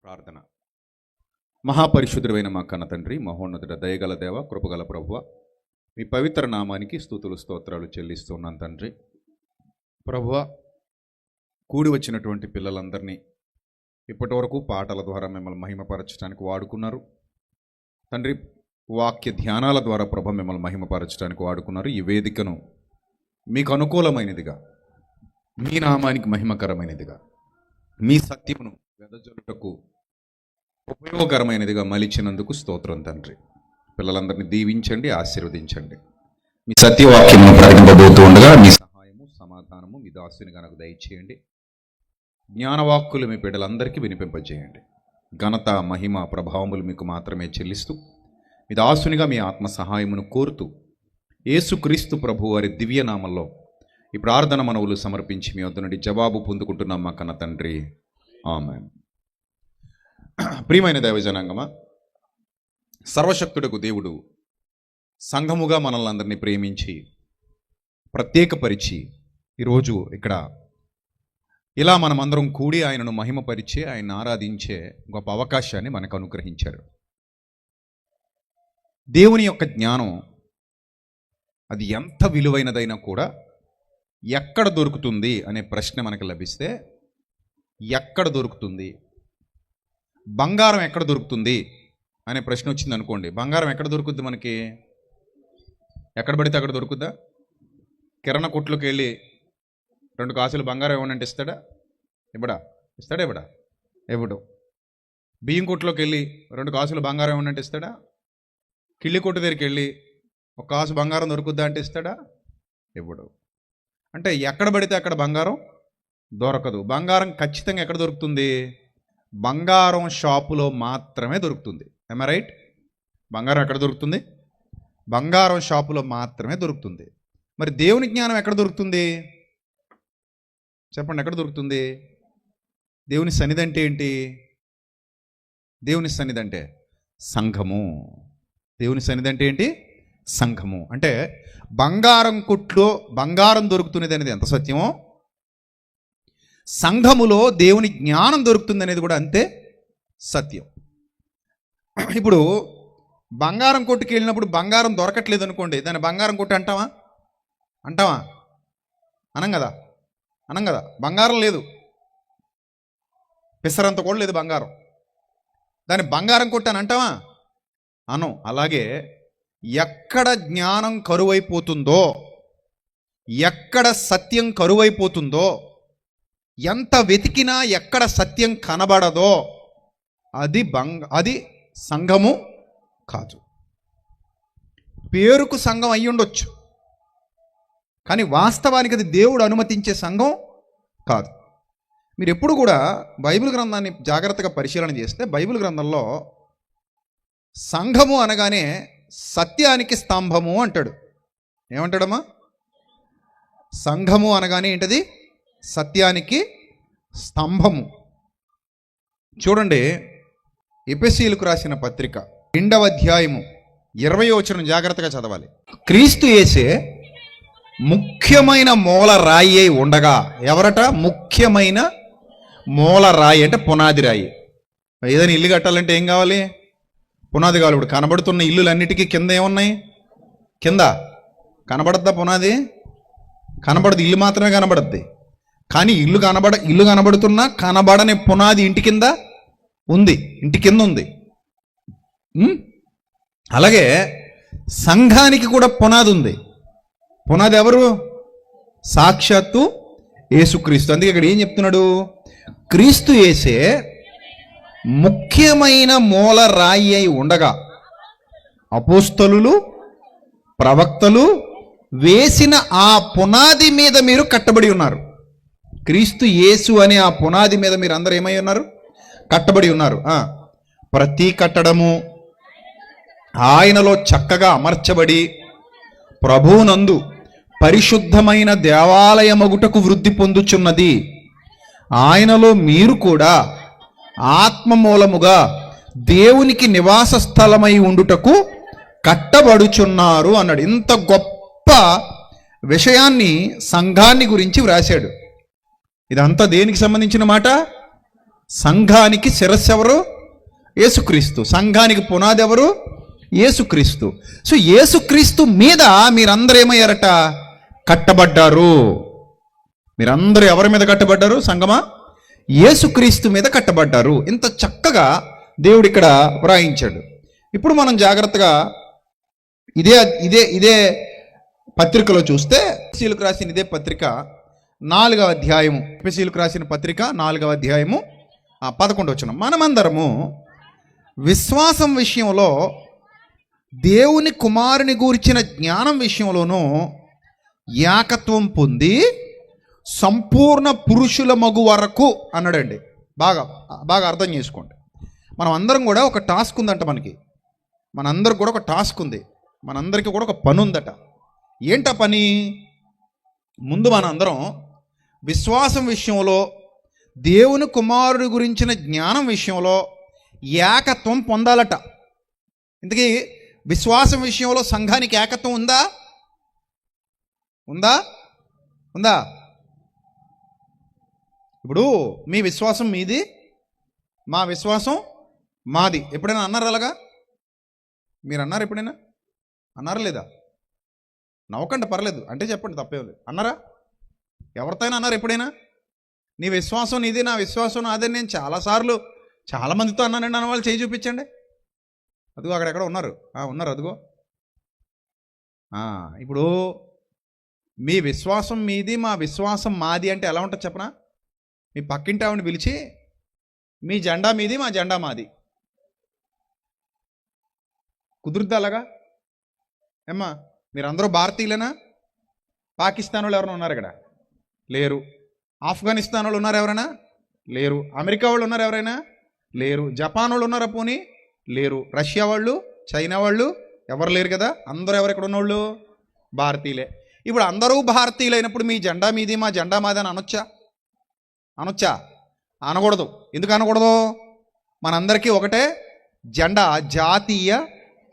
ప్రార్థన. మహాపరిశుద్ధుడైన మా కన్న తండ్రి, మహోన్నతుడ, దయగల దేవ, కృపగల ప్రభువ, మీ పవిత్ర నామానికి స్తుతులు స్తోత్రాలు చెల్లిస్తున్నాను తండ్రి. ప్రభువ, కూడి వచ్చినటువంటి పిల్లలందరినీ ఇప్పటి వరకు పాటల ద్వారా మిమ్మల్ని మహిమపరచడానికి వాడుకున్నారు తండ్రి. వాక్య ధ్యానాల ద్వారా ప్రభ మిమ్మల్ని మహిమపరచడానికి వాడుకున్నారు. ఈ వేదికను మీకు అనుకూలమైనదిగా, మీ నామానికి మహిమకరమైనదిగా, మీ సత్యమును వెదజల్లుటకు ఉపయోగకరమైనదిగా మలిచినందుకు స్తోత్రం తండ్రి. పిల్లలందరినీ దీవించండి, ఆశీర్వదించండి. మీ సత్యవాక్యమును ప్రకటింపబోతూ ఉండగా మీ సహాయము, సమాధానము మీ దాసునిగా నాకు దయచేయండి. జ్ఞానవాక్కులు మీ బిడ్డలందరికీ వినిపింపజేయండి. ఘనత, మహిమ, ప్రభావములు మీకు మాత్రమే చెల్లిస్తూ మీ దాసునిగా మీ ఆత్మ సహాయమును కోరుతూ యేసుక్రీస్తు ప్రభు వారి దివ్యనామంలో ఈ ప్రార్థన మనవులు సమర్పించి మీ వద్ద నుండి జవాబు పొందుకుంటున్నాం మా కన్న తండ్రి, ఆమేన్. ప్రియమైన దైవజనాంగమా, సర్వశక్తుడకు దేవుడు సంఘముగా మనల్ని అందరినీ ప్రేమించి ప్రత్యేకపరిచి ఈరోజు ఇక్కడ ఇలా మనమందరం కూడి ఆయనను మహిమపరిచే, ఆయన ఆరాధించే గొప్ప అవకాశాన్ని మనకు అనుగ్రహించారు. దేవుని యొక్క జ్ఞానం అది ఎంత విలువైనదైనా కూడా ఎక్కడ దొరుకుతుంది అనే ప్రశ్న మనకు లభిస్తే, ఎక్కడ దొరుకుతుంది, బంగారం ఎక్కడ దొరుకుతుంది అనే ప్రశ్న వచ్చింది అనుకోండి. బంగారం ఎక్కడ దొరుకుద్ది మనకి? ఎక్కడ పడితే అక్కడ దొరుకుద్దా? కిరణ కొట్లోకి వెళ్ళి 2 కాసులు బంగారం ఇవ్వనంటే ఇస్తాడా? ఇవ్వడా? ఇస్తాడా? ఇవ్వడా? ఇవ్వడు. బియ్యం కొట్లోకి వెళ్ళి 2 కాసులు బంగారం ఇవ్వనంటే ఇస్తాడా? కిళ్ళి కొట్టు దగ్గరికి వెళ్ళి 1 కాసు బంగారం దొరుకుద్దా అంటే ఇస్తాడా? ఇవ్వడు. అంటే ఎక్కడ పడితే అక్కడ బంగారం దొరకదు. బంగారం ఖచ్చితంగా ఎక్కడ దొరుకుతుంది? బంగారం షాపులో మాత్రమే దొరుకుతుంది. am I right? బంగారం ఎక్కడ దొరుకుతుంది? బంగారం షాపులో మాత్రమే దొరుకుతుంది. మరి దేవుని జ్ఞానం ఎక్కడ దొరుకుతుంది? చెప్పండి, ఎక్కడ దొరుకుతుంది? దేవుని సన్నిధి అంటే ఏంటి? దేవుని సన్నిధి అంటే సంఘము. దేవుని సన్నిధి అంటే ఏంటి? సంఘము. అంటే బంగారం కొట్లో బంగారం దొరుకుతున్నది అనేది ఎంత సత్యమో, సంఘములో దేవుని జ్ఞానం దొరుకుతుంది అనేది కూడా అంతే సత్యం. ఇప్పుడు బంగారం కొట్టుకి వెళ్ళినప్పుడు బంగారం దొరకట్లేదు అనుకోండి, దాన్ని బంగారం కొట్టు అంటావా? అంటావా? అనం కదా, అనం కదా. బంగారం లేదు, పిసరంత కూడా లేదు బంగారం, దాన్ని బంగారం కొట్టు అని అంటావా? అను. అలాగే ఎక్కడ జ్ఞానం కరువైపోతుందో, ఎక్కడ సత్యం కరువైపోతుందో, ఎంత వెతికినా ఎక్కడ సత్యం కనబడదో అది సంఘము కాదు. పేరుకు సంఘం అయి ఉండొచ్చు, కానీ వాస్తవానికి అది దేవుడు అనుమతించే సంఘం కాదు. మీరు ఎప్పుడు కూడా బైబిల్ గ్రంథాన్ని జాగ్రత్తగా పరిశీలన చేస్తే, బైబిల్ గ్రంథంలో సంఘము అనగానే సత్యానికి స్తంభము అంటాడు. ఏమంటాడమ్మా? సంఘము అనగానే ఏంటది? సత్యానికి స్తంభము. చూడండి, ఎఫెసీయులకు రాసిన పత్రిక 2వ అధ్యాయము 20వ వచనం జాగ్రత్తగా చదవాలి. క్రీస్తు యేసే ముఖ్యమైన మూల రాయి అయి ఉండగా. ఎవరట? ముఖ్యమైన మూల రాయి అంటే పునాది రాయి. ఏదైనా ఇల్లు కట్టాలంటే ఏం కావాలి? పునాది కావాలి. ఇప్పుడు కనబడుతున్న ఇల్లులన్నిటికీ కింద ఏమున్నాయి? కింద కనబడద్దా పునాది? కనబడదు, ఇల్లు మాత్రమే కనబడద్ది. కానీ ఇల్లు కనబడుతున్నా కనబడని పునాది ఇంటి కింద ఉంది, ఇంటి కింద ఉంది. అలాగే సంఘానికి కూడా పునాది ఉంది. పునాది ఎవరు? సాక్షాత్తు యేసుక్రీస్తు. అందుకే ఇక్కడ ఏం చెప్తున్నాడు? క్రీస్తు యేసే ముఖ్యమైన మూల రాయి అయి ఉండగా అపోస్తలులు, ప్రవక్తలు వేసిన ఆ పునాది మీద మీరు కట్టబడి ఉన్నారు. క్రీస్తు యేసు అనే ఆ పునాది మీద మీరు అందరూ ఏమై ఉన్నారు? కట్టబడి ఉన్నారు. ప్రతి కట్టడము ఆయనలో చక్కగా అమర్చబడి ప్రభువునందు పరిశుద్ధమైన దేవాలయమగుటకు వృద్ధి పొందుచున్నది. ఆయనలో మీరు కూడా ఆత్మ మూలముగా దేవునికి నివాస స్థలమై ఉండుటకు కట్టబడుచున్నారు అన్నాడు. ఇంత గొప్ప విషయాన్ని, సంఘాన్ని గురించి వ్రాశాడు. ఇదంతా దేనికి సంబంధించిన మాట? సంఘానికి శిరస్సు ఎవరు? యేసుక్రీస్తు. సంఘానికి పునాది ఎవరు? యేసుక్రీస్తు. సో యేసుక్రీస్తు మీద మీరందరూ ఏమయ్యారట? కట్టబడ్డారు. మీరందరూ ఎవరి మీద కట్టబడ్డారు సంగమా? యేసుక్రీస్తు మీద కట్టబడ్డారు. ఇంత చక్కగా దేవుడు ఇక్కడ వ్రాయించాడు. ఇప్పుడు మనం జాగ్రత్తగా ఇదే ఇదే ఇదే పత్రికలో చూస్తే ఎఫెసీయులకు రాసిన ఇదే పత్రిక 4వ అధ్యాయము, ఎఫెసీయులకు రాసిన పత్రిక 4వ అధ్యాయము 11వ వచనం. మనమందరము విశ్వాసం విషయంలో దేవుని కుమారుని గూర్చిన జ్ఞానం విషయంలోనూ ఏకత్వం పొంది సంపూర్ణ పురుషుల మగు వరకు అన్నాడండి. బాగా బాగా అర్థం చేసుకోండి. మనం అందరం కూడా ఒక టాస్క్ ఉందంట. మనందరికి కూడా ఒక టాస్క్ ఉంది. మనందరికీ కూడా ఒక పని ఉందట. ఏంట పని? ముందు మనందరం విశ్వాసం విషయంలో దేవుని కుమారుడి గురించిన జ్ఞానం విషయంలో ఏకత్వం పొందాలట. ఇంతకీ విశ్వాసం విషయంలో సంఘానికి ఏకత్వం ఉందా? ఉందా? ఉందా? ఇప్పుడు మీ విశ్వాసం మీది, మా విశ్వాసం మాది. ఎప్పుడైనా అన్నారు అలాగా? మీరు అన్నారు ఎప్పుడైనా? అన్నారా లేదా? నవ్వకండి, పర్లేదు. అంటే చెప్పండి, తప్పేం లేదు. అన్నారా? ఎవరితో అన్నారు ఎప్పుడైనా? నీ విశ్వాసం నీది, నా విశ్వాసం నాదని నేను చాలాసార్లు చాలామందితో అన్నానండి అన్న వాళ్ళు చేయి చూపించండి. అదిగో అక్కడెక్కడ ఉన్నారు. ఉన్నారు, అదిగో. ఇప్పుడు మీ విశ్వాసం మీది, మా విశ్వాసం మాది అంటే ఎలా ఉంటుంది చెప్పనా? మీ పక్కింటి ఆవిడని పిలిచి మీ జెండా మీది, మా జెండా మాది. కుదురుద్ది అలాగా? ఏమ్మా, మీరందరూ భారతీయులేనా? పాకిస్తాన్ వాళ్ళు ఎవరైనా ఉన్నారు ఇక్కడ? లేరు. ఆఫ్ఘనిస్తాన్ వాళ్ళు ఉన్నారు ఎవరైనా? లేరు. అమెరికా వాళ్ళు ఉన్నారు ఎవరైనా? లేరు. జపాన్ వాళ్ళు ఉన్నారా పోనీ? లేరు. రష్యా వాళ్ళు, చైనా వాళ్ళు ఎవరు లేరు కదా. అందరూ ఎవరు ఎక్కడ ఉన్నవాళ్ళు? భారతీయులే. ఇప్పుడు అందరూ భారతీయులైనప్పుడు మీ జెండా మీది, మా జెండా మాది అని అనొచ్చా? అనొచ్చా? అనకూడదు. ఎందుకు అనకూడదు? మనందరికీ ఒకటే జెండా, జాతీయ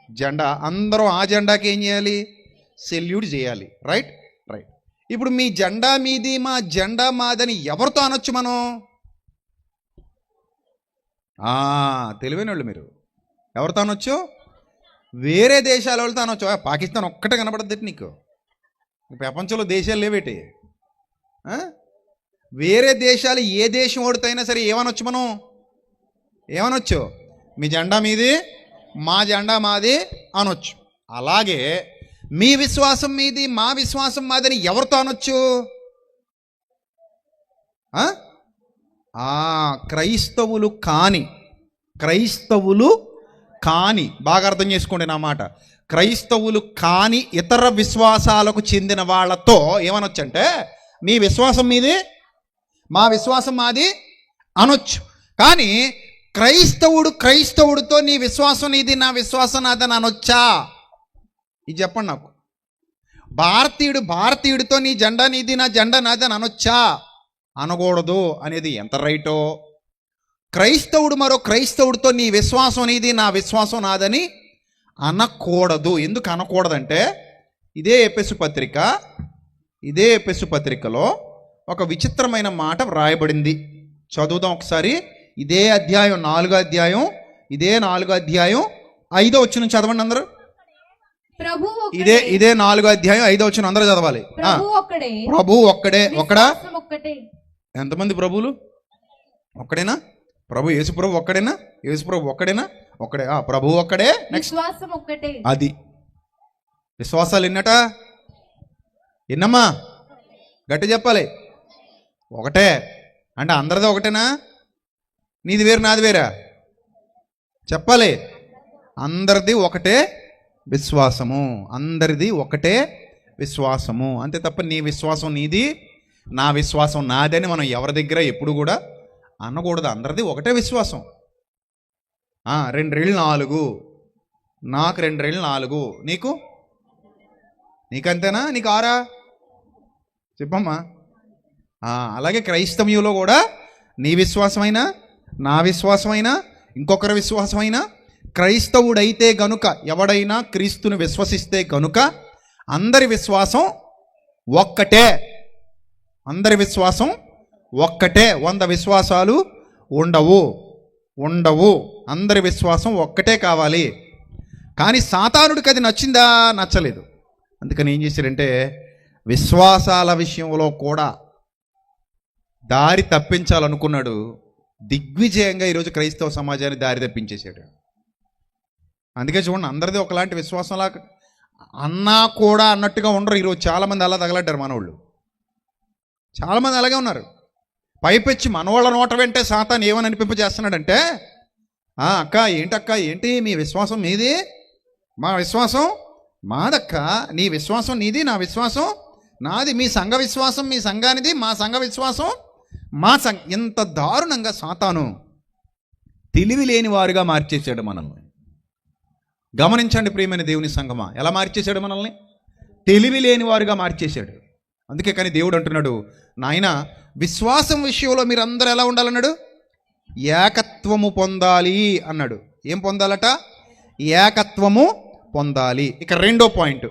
జెండా. అందరూ ఆ జెండాకి ఏం చేయాలి? సెల్యూట్ చేయాలి. రైట్? రైట్. ఇప్పుడు మీ జెండా మీది, మా జెండా మాదని ఎవరితో అనొచ్చు మనం? తెలివైన వాళ్ళు మీరు. ఎవరితో అనొచ్చు? వేరే దేశాల వాళ్ళతో అనొచ్చు. పాకిస్తాన్ ఒక్కటే కనబడద్దు నీకు. ప్రపంచంలో దేశాలు లేవేటి? వేరే దేశాలు ఏ దేశం ఓడితైనా సరే ఏమనొచ్చు మనం? ఏమనొచ్చు? మీ జెండా మీది, మా జెండా మాది అనొచ్చు. అలాగే మీ విశ్వాసం మీది, మా విశ్వాసం మాదని ఎవరితో అనొచ్చు? క్రైస్తవులు కాని బాగా అర్థం చేసుకోండి నా మాట. క్రైస్తవులు కాని ఇతర విశ్వాసాలకు చెందిన వాళ్ళతో ఏమనొచ్చు అంటే మీ విశ్వాసం మీది, మా విశ్వాసం మాది అనొచ్చు. కానీ క్రైస్తవుడితో నీ విశ్వాసం నీది, నా విశ్వాసం నాదని అనొచ్చా? ఇది చెప్పండి నాకు. భారతీయుడితో నీ జెండా నీది, నా జెండా నాదని అనొచ్చా? అనకూడదు అనేది ఎంత రైటో. క్రైస్తవుడు మరో క్రైస్తవుడితో నీ విశ్వాసం నీది, నా విశ్వాసం నాదని అనకూడదు. ఎందుకు అనకూడదంటే ఇదే ఎఫెసు పత్రికలో ఒక విచిత్రమైన మాట వ్రాయబడింది. చదువుదాం ఒకసారి. ఇదే అధ్యాయం 4వ అధ్యాయం, ఇదే 4వ అధ్యాయం 5వ వచనం చదవండి అందరూ. ఇదే 4వ అధ్యాయం 5వ వచనం అందరూ చదవాలి. ప్రభు ఒక్కడే. ఎంతమంది ప్రభువులు? ఒక్కడేనా? యేసు ప్రభు ఒక్కడేనా? యేసు ప్రభు ఒక్కడేనా? ఒక్కడే. ప్రభు ఒక్కడే. నెక్స్ట్ అది. విశ్వాసాలు ఎన్నట? ఎన్నమ్మా? గట్టి చెప్పాలి. ఒకటే. అంటే అందరిది ఒకటేనా? నీది వేరు, నాది వేరా? చెప్పాలి. అందరిది ఒకటే విశ్వాసము. అందరిది ఒకటే విశ్వాసము. అంతే తప్ప నీ విశ్వాసం నీది, నా విశ్వాసం నాదని మనం ఎవరి దగ్గర ఎప్పుడు కూడా అనకూడదు. అందరిది ఒకటే విశ్వాసం. 2 రెళ్ళు 4, నాకు 2 రెళ్ళు 4, నీకంతేనా? నీకు 6? చెప్పమ్మా. అలాగే క్రైస్తవ్యంలో కూడా నీ విశ్వాసమైనా, నా విశ్వాసమైనా, ఇంకొకరి విశ్వాసమైనా, క్రైస్తవుడైతే గనుక, ఎవడైనా క్రీస్తుని విశ్వసిస్తే గనుక అందరి విశ్వాసం ఒక్కటే. అందరి విశ్వాసం ఒక్కటే. 100 విశ్వాసాలు ఉండవు ఉండవు. అందరి విశ్వాసం ఒక్కటే కావాలి. కానీ సాతానుడికి అది నచ్చిందా? నచ్చలేదు. అందుకని ఏం చేశారంటే విశ్వాసాల విషయంలో కూడా దారి తప్పించాలనుకున్నాడు. దిగ్విజయంగా ఈరోజు క్రైస్తవ సమాజాన్ని దారి తప్పించేశాడు. అందుకే చూడండి, అందరిది ఒకలాంటి విశ్వాసంలా అన్నా కూడా అన్నట్టుగా ఉండరు. ఈరోజు చాలామంది అలా తగలడ్డారు మనవాళ్ళు. చాలామంది అలాగే ఉన్నారు. పైపెచ్చి మనవాళ్ళ నోట వెంటే సాతాను ఏమని అనిపింపజేస్తున్నాడంటే, అక్క ఏంటక్క, ఏంటి మీ విశ్వాసం మీది, మా విశ్వాసం మాదక్క, నీ విశ్వాసం నీది, నా విశ్వాసం నాది, మీ సంఘ విశ్వాసం మీ సంఘానిది, మా సంఘ విశ్వాసం మా ఇంత దారుణంగా సాతాను తెలివి లేని వారుగా మార్చేసాడు మనల్ని. గమనించండి ప్రియమైన దేవుని సంఘమా, ఎలా మార్చేశాడు మనల్ని? తెలివి లేని వారుగా మార్చేశాడు. అందుకే కానీ దేవుడు అంటున్నాడు, నాయన విశ్వాసం విషయంలో మీరందరూ ఎలా ఉండాలన్నాడు? ఏకత్వము పొందాలి అన్నాడు. ఏం పొందాలట? ఏకత్వము పొందాలి. ఇక రెండో పాయింట్,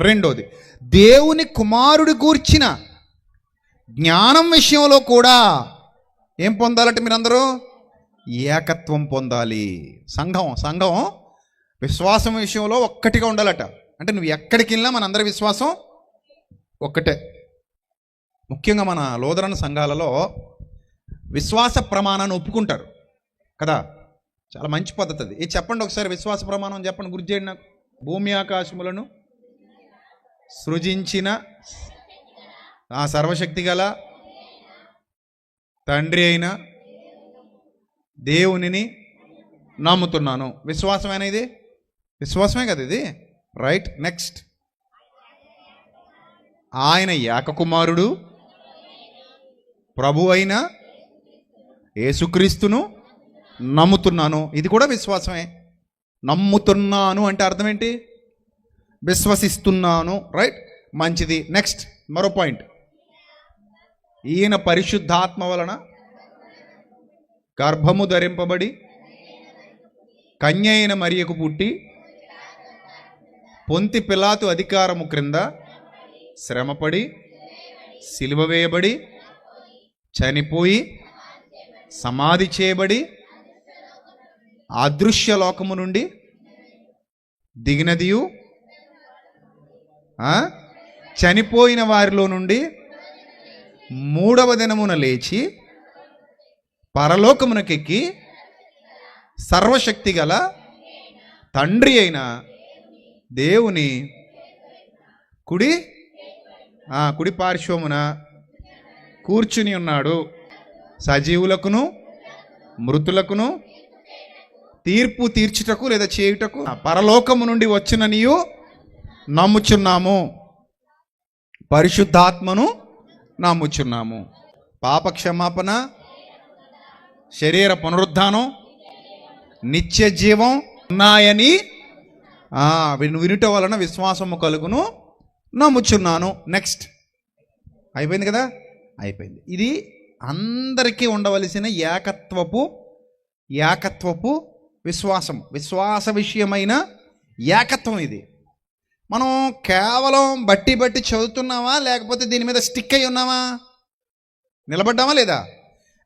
రెండోది దేవుని కుమారుడు గూర్చిన జ్ఞానం విషయంలో కూడా ఏం పొందాలట? మీరందరూ ఏకత్వం పొందాలి. సంఘం విశ్వాసం విషయంలో ఒక్కటిగా ఉండాలట. అంటే నువ్వు ఎక్కడికి వెళ్ళినా మనందరి విశ్వాసం ఒక్కటే. ముఖ్యంగా మన లోదరణ సంఘాలలో విశ్వాస ప్రమాణాన్ని ఒప్పుకుంటారు కదా, చాలా మంచి పద్ధతి అది. ఇది చెప్పండి ఒకసారి, విశ్వాస ప్రమాణం చెప్పండి, గుర్తు చేయండి నాకు. భూమి ఆకాశములను సృజించిన ఆ సర్వశక్తి గల తండ్రి అయిన దేవునిని నమ్ముతున్నాను. విశ్వాసమేనా ఇది? విశ్వాసమే కదా ఇది, రైట్. నెక్స్ట్, ఆయన ఏకకుమారుడు ప్రభు అయిన యేసుక్రీస్తును నమ్ముతున్నాను. ఇది కూడా విశ్వాసమే. నమ్ముతున్నాను అంటే అర్థం ఏంటి? విశ్వసిస్తున్నాను, రైట్, మంచిది. నెక్స్ట్ మరో పాయింట్, ఈయన పరిశుద్ధాత్మ వలన గర్భము ధరింపబడి కన్య అయిన మరియకు పుట్టి పొంతి పిలాతు అధికారము క్రింద శ్రమపడి సిలువ వేయబడి చనిపోయి సమాధి చేయబడి అదృశ్య లోకము నుండి దిగినదియు చనిపోయిన వారిలో నుండి మూడవ దినమున లేచి పరలోకమునకెక్కి సర్వశక్తి గల తండ్రి అయిన దేవుని కుడి పార్శ్వమున కూర్చుని ఉన్నాడు. సజీవులకును మృతులకును తీర్పు తీర్చుటకు లేదా చేయుటకు పరలోకము నుండి వచ్చిననియు నమ్ముచున్నాము. పరిశుద్ధాత్మను నమ్ముచున్నాము. పాప క్షమాపణ, శరీర పునరుద్ధానం, నిత్య జీవం ఉన్నాయని వినుట వలన విశ్వాసము కలుగును, నమ్ముచున్నాను. నెక్స్ట్, అయిపోయింది కదా, అయిపోయింది. ఇది అందరికీ ఉండవలసిన ఏకత్వపు విశ్వాసం, విశ్వాస విషయమైన ఏకత్వం ఇది. మనం కేవలం బట్టి చదువుతున్నామా, లేకపోతే దీని మీద స్టిక్ అయి ఉన్నామా? నిలబడ్డామా లేదా?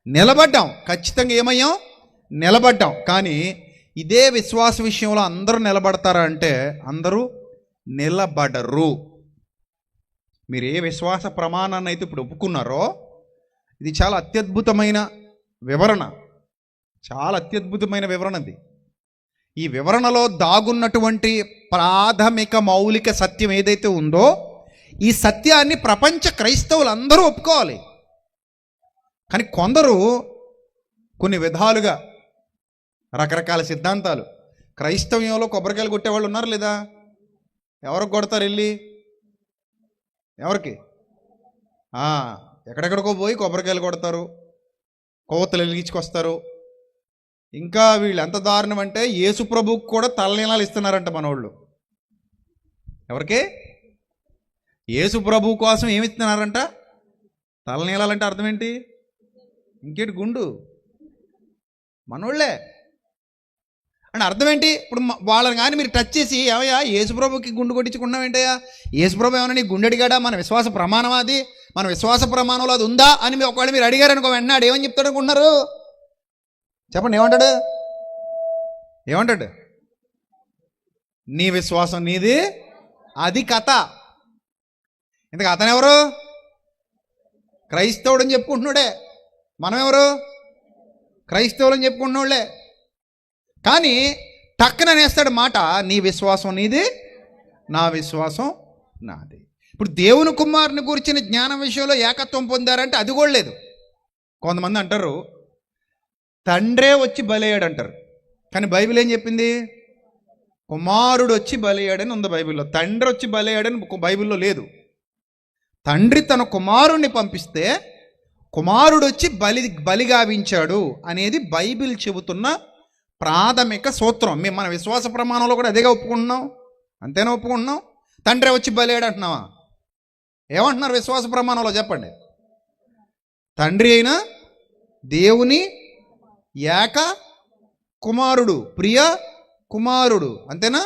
నిలబడ్డాం, ఖచ్చితంగా ఏమయ్యాం? నిలబడ్డాం. కానీ ఇదే విశ్వాస విషయంలో అందరూ నిలబడతారా అంటే అందరూ నిలబడరు. మీరు ఏ విశ్వాస ప్రమాణాన్ని అయితే ఇప్పుడు ఒప్పుకున్నారో ఇది చాలా అత్యద్భుతమైన వివరణ, చాలా అత్యద్భుతమైన వివరణ ఇది. ఈ వివరణలో దాగున్నటువంటి ప్రాథమిక మౌలిక సత్యం ఏదైతే ఉందో ఈ సత్యాన్ని ప్రపంచ క్రైస్తవులు అందరూ ఒప్పుకోవాలి. కానీ కొందరు కొన్ని విధాలుగా రకరకాల సిద్ధాంతాలు, క్రైస్తవ్యంలో కొబ్బరికాయలు కొట్టేవాళ్ళు ఉన్నారు లేదా? ఎవరికి కొడతారు వెళ్ళి? ఎవరికి? ఎక్కడెక్కడికో పోయి కొబ్బరికాయలు కొడతారు, కొవ్వొత్తులు వెలిగించుకొస్తారు. ఇంకా వీళ్ళు ఎంత దారుణం అంటే యేసు ప్రభువుకు కూడా తలనీలాలు ఇస్తున్నారంట మనోళ్ళు. ఎవరికి? యేసు ప్రభువు కోసం ఏమి ఇస్తున్నారంట? తలనీలాలంటే అర్థం ఏంటి? ఇంకేంటి? గుండు మనోళ్ళే అంటే అర్థం ఏంటి? ఇప్పుడు వాళ్ళని కానీ మీరు టచ్ చేసి ఏమయ్యా యేసుప్రభుకి గుండు కొట్టించుకున్నావేంటయ్యా, యేసుప్రభు ఏమన్నా నీ గుండె అడిగాడా, మన విశ్వాస ప్రమాణం అది, మన విశ్వాస ప్రమాణంలో అది ఉందా అని ఒకవేళ మీరు అడిగారనుకో, వెంటనే ఏమని చెప్తాడు అనుకుంటున్నారు? చెప్పండి, ఏమంటాడు? నీ విశ్వాసం నీది, అది కథ. ఇంతకు అతనెవరు? క్రైస్తవుడు అని చెప్పుకుంటున్నాడే. మనం ఎవరు? క్రైస్తవులు అని చెప్పుకుంటున్నాళ్ళే. కానీ టక్కన అనేస్తాడు మాట, నీ విశ్వాసం నీది, నా విశ్వాసం నాది. ఇప్పుడు దేవుని కుమారుని గురించిన జ్ఞానం విషయంలో ఏకత్వం పొందారంటే అది కూడా లేదు. కొంతమంది అంటారు తండ్రే వచ్చి బలయ్యాడు అంటారు. కానీ బైబిల్ ఏం చెప్పింది? కుమారుడు వచ్చి బలయ్యాడని ఉంది బైబిల్లో. తండ్రి వచ్చి బలయ్యాడని బైబిల్లో లేదు. తండ్రి తన కుమారుణ్ణి పంపిస్తే కుమారుడు వచ్చి బలిగావించాడు అనేది బైబిల్ చెబుతున్న ప్రాథమిక సూత్రం. మేము మన విశ్వాస ప్రమాణంలో కూడా అదేగా ఒప్పుకుంటున్నాం. అంతేనా ఒప్పుకుంటున్నాం? తండ్రి వచ్చి బలయ్యాడు అంటున్నావా? ఏమంటున్నారు విశ్వాస ప్రమాణంలో చెప్పండి? తండ్రి అయిన దేవుని ఏక కుమారుడు, ప్రియ కుమారుడు, అంతేనా?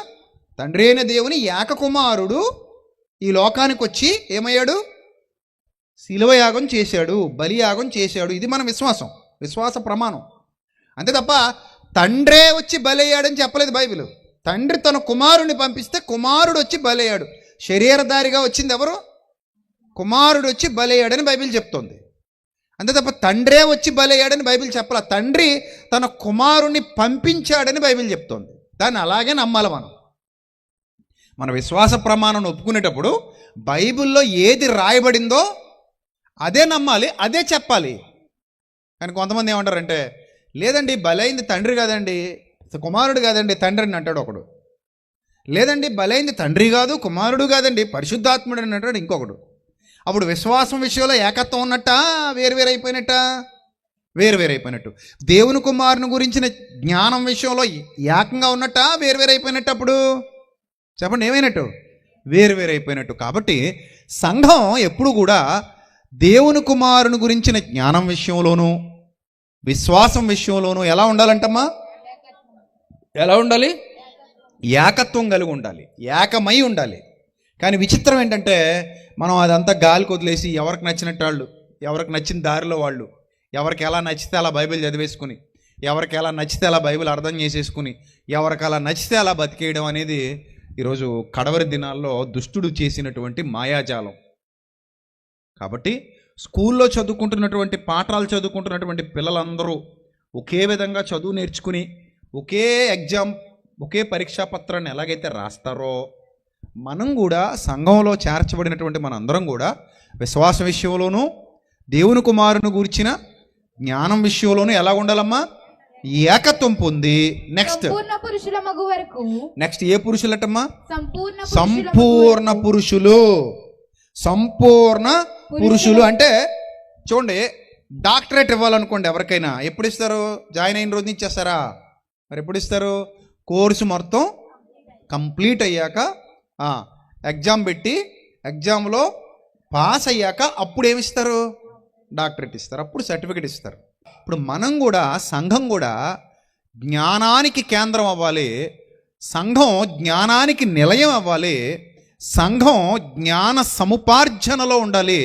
తండ్రి అయిన దేవుని ఏక కుమారుడు ఈ లోకానికి వచ్చి ఏమయ్యాడు? శిలువయాగం చేశాడు, బలియాగం చేశాడు. ఇది మన విశ్వాస ప్రమాణం. అంతే తప్ప తండ్రే వచ్చి బలయ్యాడని చెప్పలేదు బైబిల్. తండ్రి తన కుమారుడిని పంపిస్తే కుమారుడు వచ్చి బలయ్యాడు. శరీరధారిగా వచ్చింది ఎవరు? కుమారుడు వచ్చి బలయ్యాడని బైబిల్ చెప్తోంది. అంతే తప్ప తండ్రే వచ్చి బలయ్యాడని బైబిల్ చెప్పాల. తండ్రి తన కుమారుణ్ణి పంపించాడని బైబిల్ చెప్తోంది. దాన్ని అలాగే నమ్మాలి మనం. మన విశ్వాస ప్రమాణం ఒప్పుకునేటప్పుడు బైబిల్లో ఏది రాయబడిందో అదే నమ్మాలి, అదే చెప్పాలి. కానీ కొంతమంది ఏమంటారంటే లేదండి బలైంది తండ్రి కాదండి, కుమారుడు కాదండి, తండ్రి అని అంటాడు ఒకడు. లేదండి బలైంది తండ్రి కాదు, కుమారుడు కాదండి, పరిశుద్ధాత్ముడు అని అంటాడు ఇంకొకడు. అప్పుడు విశ్వాసం విషయంలో ఏకత్వం ఉన్నట్ట, వేరువేరైపోయినట్టు. దేవుని కుమారుని గురించిన జ్ఞానం విషయంలో ఏకంగా ఉన్నట్ట, వేరువేరైపోయినట్టు. అప్పుడు చెప్పండి ఏమైనట్టు? వేరువేరైపోయినట్టు. కాబట్టి సంఘం ఎప్పుడు కూడా దేవుని కుమారుని గురించిన జ్ఞానం విషయంలోనూ విశ్వాసం విషయంలోనూ ఎలా ఉండాలంటమ్మా? ఎలా ఉండాలి? ఏకత్వం కలిగి ఉండాలి, ఏకమై ఉండాలి. కానీ విచిత్రం ఏంటంటే మనం అదంతా గాలికి వదిలేసి ఎవరికి నచ్చినట్టు వాళ్ళు, ఎవరికి నచ్చిన దారిలో వాళ్ళు, ఎవరికి ఎలా నచ్చితే అలా బైబిల్ చదివేసుకుని, ఎవరికి ఎలా నచ్చితే అలా బైబిల్ అర్థం చేసేసుకుని, ఎవరికి అలా నచ్చితే అలా బతికేయడం అనేది ఈరోజు కడవరి దినాల్లో దుష్టుడు చేసినటువంటి మాయాజాలం. కాబట్టి స్కూల్లో చదువుకుంటున్నటువంటి పాఠాలు చదువుకుంటున్నటువంటి పిల్లలందరూ ఒకే విధంగా చదువు నేర్చుకుని ఒకే ఎగ్జామ్, ఒకే పరీక్షా పత్రాన్ని ఎలాగైతే రాస్తారో మనం కూడా సంఘంలో చేర్చబడినటువంటి మనందరం కూడా విశ్వాస విషయంలోనూ దేవుని కుమారుని గురించిన జ్ఞానం విషయంలోనూ ఎలా ఉండాలమ్మా? ఏకత్వం పొంది నెక్స్ట్ ఏ పురుషులటమ్మా? సంపూర్ణ పురుషులు. సంపూర్ణ పురుషులు అంటే చూడండి, డాక్టరేట్ ఇవ్వాలనుకోండి ఎవరికైనా ఎప్పుడు ఇస్తారు? జాయిన్ అయిన రోజు ఇచ్చేస్తారా? మరి ఎప్పుడు ఇస్తారు? కోర్సు మొత్తం కంప్లీట్ అయ్యాక ఎగ్జామ్ పెట్టి ఎగ్జామ్లో పాస్ అయ్యాక అప్పుడు ఏమిస్తారు? డాక్టరేట్ ఇస్తారు, అప్పుడు సర్టిఫికెట్ ఇస్తారు. ఇప్పుడు మనం కూడా సంఘం కూడా జ్ఞానానికి కేంద్రం అవ్వాలి, సంఘం జ్ఞానానికి నిలయం అవ్వాలి, సంఘం జ్ఞాన సముపార్జనలో ఉండాలి.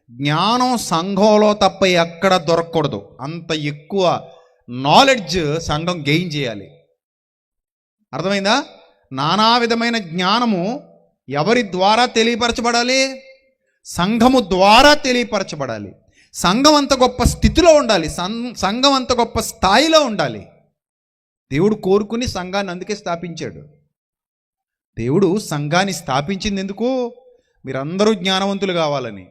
జ్ఞానం సంఘంలో తప్ప ఎక్కడ దొరకకూడదు. అంత ఎక్కువ నాలెడ్జ్ సంఘం గెయిన్ చేయాలి. అర్థమైందా? నానా విధమైన జ్ఞానము ఎవరి ద్వారా తెలియపరచబడాలి? సంఘము ద్వారా తెలియపరచబడాలి. సంఘం అంత గొప్ప స్థితిలో ఉండాలి, సంఘం అంత గొప్ప స్థాయిలో ఉండాలి. దేవుడు కోరుకుని సంఘాన్ని అందుకే స్థాపించాడు. దేవుడు సంఘాన్ని స్థాపించింది ఎందుకు? మీరందరూ జ్ఞానవంతులు కావాలని,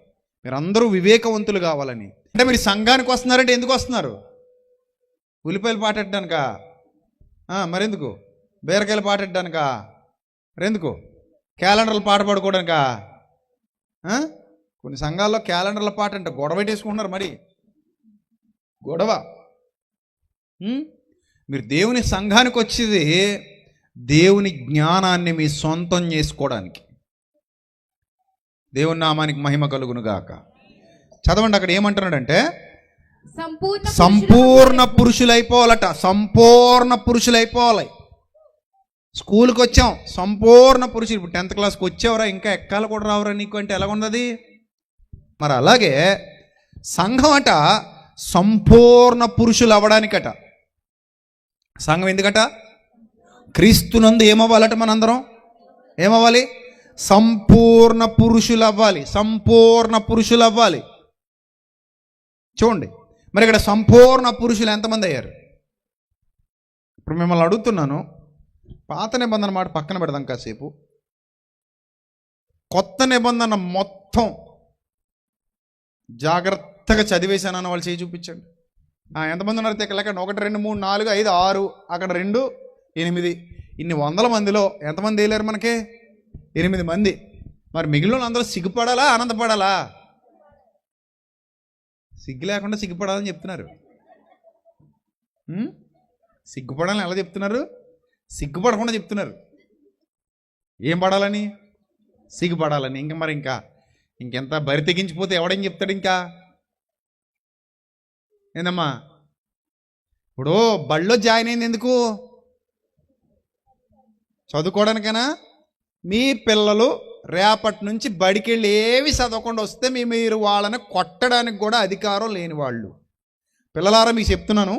మీరందరూ వివేకవంతులు కావాలని. అంటే మీరు సంఘానికి వస్తున్నారంటే ఎందుకు వస్తున్నారు? ఉల్లిపాయలు పాటెట్టడానికా? మరెందుకు? బీరకాయలు పాటెట్టడానికా? మరెందుకు? క్యాలెండర్లు పాట పాడుకోవడానికా? కొన్ని సంఘాల్లో క్యాలెండర్ల పాట అంటే గొడవ పెట్టేసుకుంటున్నారు. మరి గొడవ. మీరు దేవుని సంఘానికి వచ్చేది దేవుని జ్ఞానాన్ని మీ సొంతం చేసుకోవడానికి. దేవుని నామానికి మహిమ కలుగును గాక. చదవండి, అక్కడ ఏమంటున్నాడంటే సంపూర్ణ పురుషులైపోవాలట. సంపూర్ణ పురుషులైపోవాలి. స్కూల్కి వచ్చాం, సంపూర్ణ పురుషులు. ఇప్పుడు 10th క్లాస్కి వచ్చావురా, ఇంకా ఎక్కాలు కూడా రావురా నీకు అంటే ఎలా ఉన్నది? మరి అలాగే సంఘం అట సంపూర్ణ పురుషులు అవ్వడానికట. సంఘం ఎందుకట? క్రీస్తునందు ఏమవ్వాలట? మనందరం ఏమవ్వాలి? సంపూర్ణ పురుషులు అవ్వాలి. సంపూర్ణ పురుషులు అవ్వాలి. చూడండి, మరి ఇక్కడ సంపూర్ణ పురుషులు ఎంతమంది అయ్యారు? ఇప్పుడు మిమ్మల్ని అడుగుతున్నాను, పాత నిబంధన మాట పక్కన పెడదాం కాసేపు. కొత్త నిబంధన మొత్తం జాగ్రత్తగా చదివేశానన్న వాళ్ళు చేయి చూపించండి. ఎంతమంది ఉన్నారు? లెక్క 1 2 3 4 5 6, అక్కడ 2 8, ఇన్ని వందల మందిలో ఎంతమంది వేయలేరు? మనకి 8 మంది. మరి మిగిలిన అందరూ సిగ్గుపడాలా, ఆనందపడాలా? సిగ్గు లేకుండా సిగ్గుపడాలని చెప్తున్నారు. సిగ్గుపడాలని ఎలా చెప్తున్నారు? సిగ్గుపడకుండా చెప్తున్నారు. ఏం పడాలని? సిగ్గుపడాలని. ఇంకెంత బరి తెగించిపోతే ఎవడేం చెప్తాడు ఇంకా? ఏందమ్మా, ఇప్పుడు బళ్ళో జాయిన్ అయింది ఎందుకు? చదువుకోవడానికైనా? మీ పిల్లలు రేపటి నుంచి బడికి వెళ్ళి ఏవి చదవకుండా వస్తే మీరు వాళ్ళని కొట్టడానికి కూడా అధికారం లేని వాళ్ళు. పిల్లలారా మీకు చెప్తున్నాను,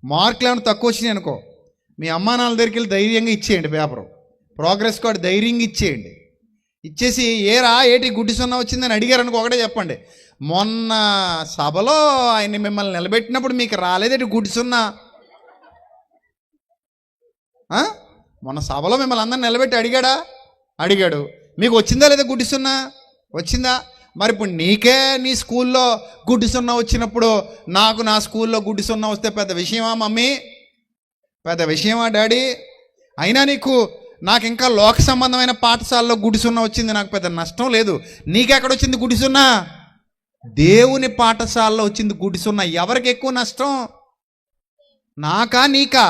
మార్కులు ఏమైనా తక్కువ వచ్చినాయి అనుకో, మీ అమ్మా నాన్న దగ్గరికి వెళ్ళి ధైర్యంగా ఇచ్చేయండి పేపరు, ప్రోగ్రెస్ కార్డు ధైర్యంగా ఇచ్చేయండి. ఇచ్చేసి ఏరా ఏటి గుడ్డి సున్నా వచ్చిందని అడిగారు అనుకో, ఒకటే చెప్పండి, మొన్న సభలో ఆయన మిమ్మల్ని నిలబెట్టినప్పుడు మీకు రాలేదేటి గుడ్డి సున్నా? మొన్న సభలో మిమ్మల్ని అందరిని నిలబెట్టి అడిగాడు, మీకు వచ్చిందా లేదా గుడ్డి సున్నా? వచ్చిందా? మరి ఇప్పుడు నీకే నీ స్కూల్లో గుడ్డి సున్నా వచ్చినప్పుడు నాకు నా స్కూల్లో గుడ్డి సున్నా వస్తే పెద్ద విషయమా మమ్మీ? పెద్ద విషయమా డాడీ? అయినా నాకు ఇంకా లోక సంబంధమైన పాఠశాలలో గుడి సున్నా వచ్చింది, నాకు పెద్ద నష్టం లేదు. నీకెక్కడొచ్చింది గుడి సున్నా? దేవుని పాఠశాలలో వచ్చింది గుడి సున్నా. ఎవరికి ఎక్కువ నష్టం? నాకా నీకా?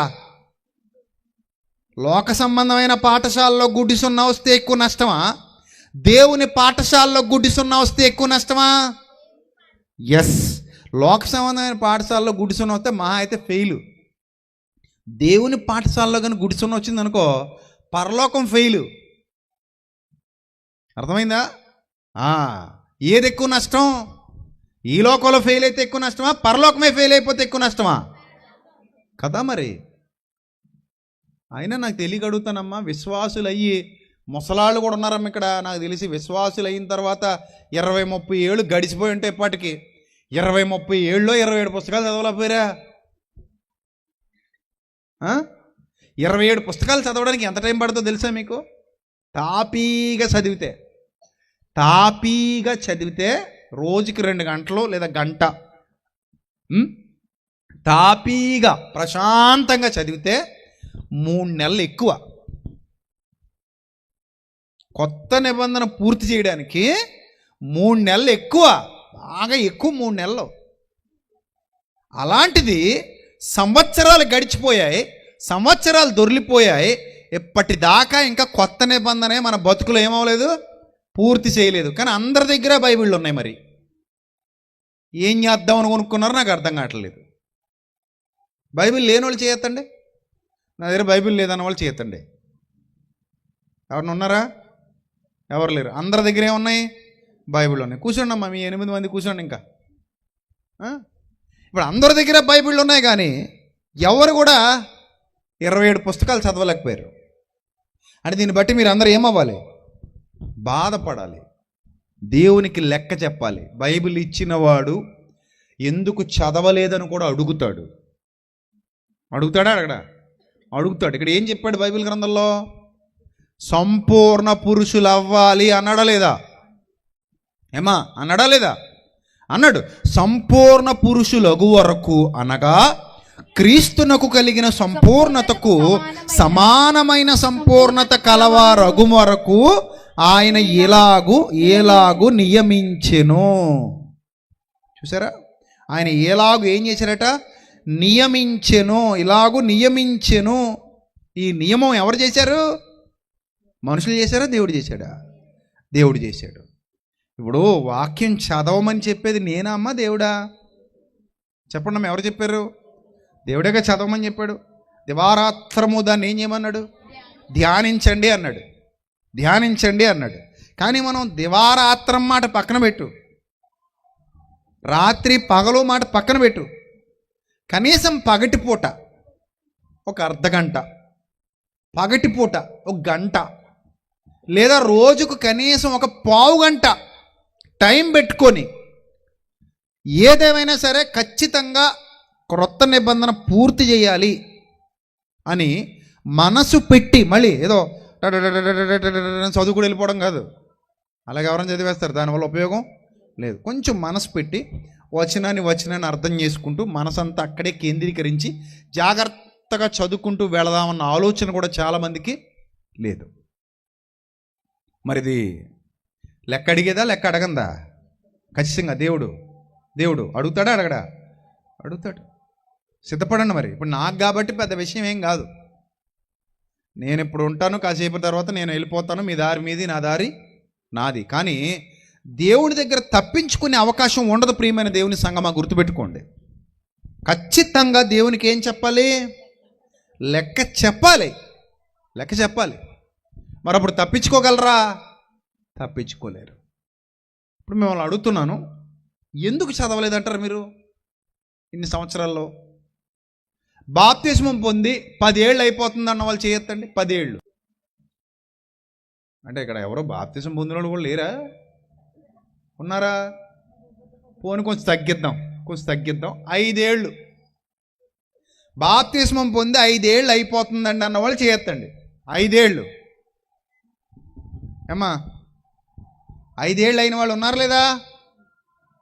లోక సంబంధమైన పాఠశాలలో గుడి సున్నా వస్తే ఎక్కువ నష్టమా? దేవుని పాఠశాలలో గుడి సున్నా వస్తే ఎక్కువ నష్టమా? ఎస్, లోక సంబంధమైన పాఠశాలలో గుడి సున్నా వస్తే మహా అయితే ఫెయిల్. దేవుని పాఠశాలలో కానీ గుడి సున్నా వచ్చింది అనుకో, పరలోకం ఫెయిల్. అర్థమైందా? ఏది ఎక్కువ నష్టం? ఈ లోకంలో ఫెయిల్ అయితే ఎక్కువ నష్టమా? పరలోకమే ఫెయిల్ అయిపోతే ఎక్కువ నష్టమా? కదా మరి. అయినా నాకు తెలియక అడుగుతానమ్మా, విశ్వాసులు అయ్యి ముసలాళ్ళు కూడా ఉన్నారమ్మ ఇక్కడ. నాకు తెలిసి విశ్వాసులు అయిన తర్వాత 20-30 ఏళ్ళు గడిచిపోయి ఉంటే ఇప్పటికి 20-30 ఏళ్ళలో 27 పుస్తకాలు చదవలేకపోయారా? 27 పుస్తకాలు చదవడానికి ఎంత టైం పడుతుందో తెలుసా మీకు? తాపీగా చదివితే రోజుకి 2 గంటలు లేదా గంట తాపీగా ప్రశాంతంగా చదివితే 3 నెలలు ఎక్కువ. కొత్త నిబంధన పూర్తి చేయడానికి 3 నెలలు ఎక్కువ, బాగా ఎక్కువ 3 నెలలు. అలాంటిది సంవత్సరాలు గడిచిపోయాయి, సంవత్సరాలు దొర్లిపోయాయి, ఇప్పటిదాకా ఇంకా కొత్త నిబంధనే మన బతుకులు ఏమవలేదు, పూర్తి చేయలేదు. కానీ అందరి దగ్గర బైబిళ్ళు ఉన్నాయి. మరి ఏం చేద్దాం అని కొనుక్కున్నారో నాకు అర్థం కావట్లేదు. బైబిల్ లేని వాళ్ళు చేయొద్దండి. నా దగ్గర బైబిల్ లేదన్న వాళ్ళు చేయొద్దండి. ఎవరిని ఉన్నారా? ఎవరు లేరు. అందరి దగ్గర ఏమున్నాయి? బైబిల్ ఉన్నాయి. కూర్చోండి అమ్మా, మీ 8 మంది కూర్చోండి. ఇంకా ఇప్పుడు అందరి దగ్గర బైబిళ్ళు ఉన్నాయి, కానీ ఎవరు కూడా 27 పుస్తకాలు చదవలేకపోయారు. అంటే దీన్ని బట్టి మీరు అందరూ ఏమవ్వాలి? బాధపడాలి, దేవునికి లెక్క చెప్పాలి. బైబిల్ ఇచ్చినవాడు ఎందుకు చదవలేదని కూడా అడుగుతాడు. అడుగుతాడు. ఇక్కడ ఏం చెప్పాడు బైబిల్ గ్రంథంలో? సంపూర్ణ పురుషులు అవ్వాలి అన్నాడా లేదా? ఏమా అన్నాడా లేదా? అన్నాడు. సంపూర్ణ పురుషులగు వరకు అనగా క్రీస్తునకు కలిగిన సంపూర్ణతకు సమానమైన సంపూర్ణత కలవారగు వరకు ఆయన ఎలాగు నియమించెను. చూసారా? ఆయన ఏం చేశారట? నియమించెను. ఈ నియమం ఎవరు చేశారు? మనుషులు చేశారా? దేవుడు చేశాడా? దేవుడు చేశాడు. ఇప్పుడు వాక్యం చదవమని చెప్పేది నేనా అమ్మా దేవుడా? చెప్పండి అమ్మ, ఎవరు చెప్పారు? దేవుడేగా చదవమని చెప్పాడు. దివారాత్రము దాన్ని ఏం చేయమన్నాడు? ధ్యానించండి అన్నాడు. కానీ మనం దివారాత్రం మాట పక్కన పెట్టు, రాత్రి పగలు మాట పక్కన పెట్టు, కనీసం పగటిపూట ఒక అర్ధగంట, పగటిపూట ఒక గంట, లేదా రోజుకు కనీసం ఒక పావు గంట టైం పెట్టుకొని ఏదేమైనా సరే ఖచ్చితంగా క్రొత్త నిబంధన పూర్తి చేయాలి అని మనసు పెట్టి, మళ్ళీ ఏదో చదువుకుని వెళ్ళిపోవడం కాదు, అలాగే ఎవరైనా చదివేస్తారు, దానివల్ల ఉపయోగం లేదు. కొంచెం మనసు పెట్టి వచనాన్ని అర్థం చేసుకుంటూ మనసంతా అక్కడే కేంద్రీకరించి జాగ్రత్తగా చదువుకుంటూ వెళదామన్న ఆలోచన కూడా చాలామందికి లేదు. మరిది లెక్క అడిగేదా లెక్క అడగందా? ఖచ్చితంగా దేవుడు అడుగుతాడా అడగడా? అడుగుతాడు. సిద్ధపడండి. మరి ఇప్పుడు నాకు కాబట్టి పెద్ద విషయం ఏం కాదు, నేను ఇప్పుడు ఉంటాను, కాసేపు తర్వాత నేను వెళ్ళిపోతాను, మీ దారి మీది, నా దారి నాది. కానీ దేవుడి దగ్గర తప్పించుకునే అవకాశం ఉండదు. ప్రియమైన దేవుని సంగమా, గుర్తుపెట్టుకోండి. ఖచ్చితంగా దేవునికి ఏం చెప్పాలి? లెక్క చెప్పాలి. మరి అప్పుడు తప్పించుకోగలరా? తప్పించుకోలేరు. ఇప్పుడు మిమ్మల్ని అడుగుతున్నాను, ఎందుకు చదవలేదంటారు మీరు ఇన్ని సంవత్సరాల్లో? బాప్తిస్మం పొంది 10 ఏళ్ళు అయిపోతుంది అన్న వాళ్ళు చేయొద్దండి. 10 ఏళ్ళు అంటే ఇక్కడ ఎవరో బాప్తిస్మం పొందిన వాళ్ళు కూడా లేరా? ఉన్నారా? పోనీ కొంచెం తగ్గిద్దాం. 5 ఏళ్ళు బాప్తిస్మం పొంది 5 ఏళ్ళు అయిపోతుందండి అన్న వాళ్ళు చేయొద్దండి. 5 ఏళ్ళు ఏమ్మా, 5 ఏళ్ళు అయిన వాళ్ళు ఉన్నారు లేదా?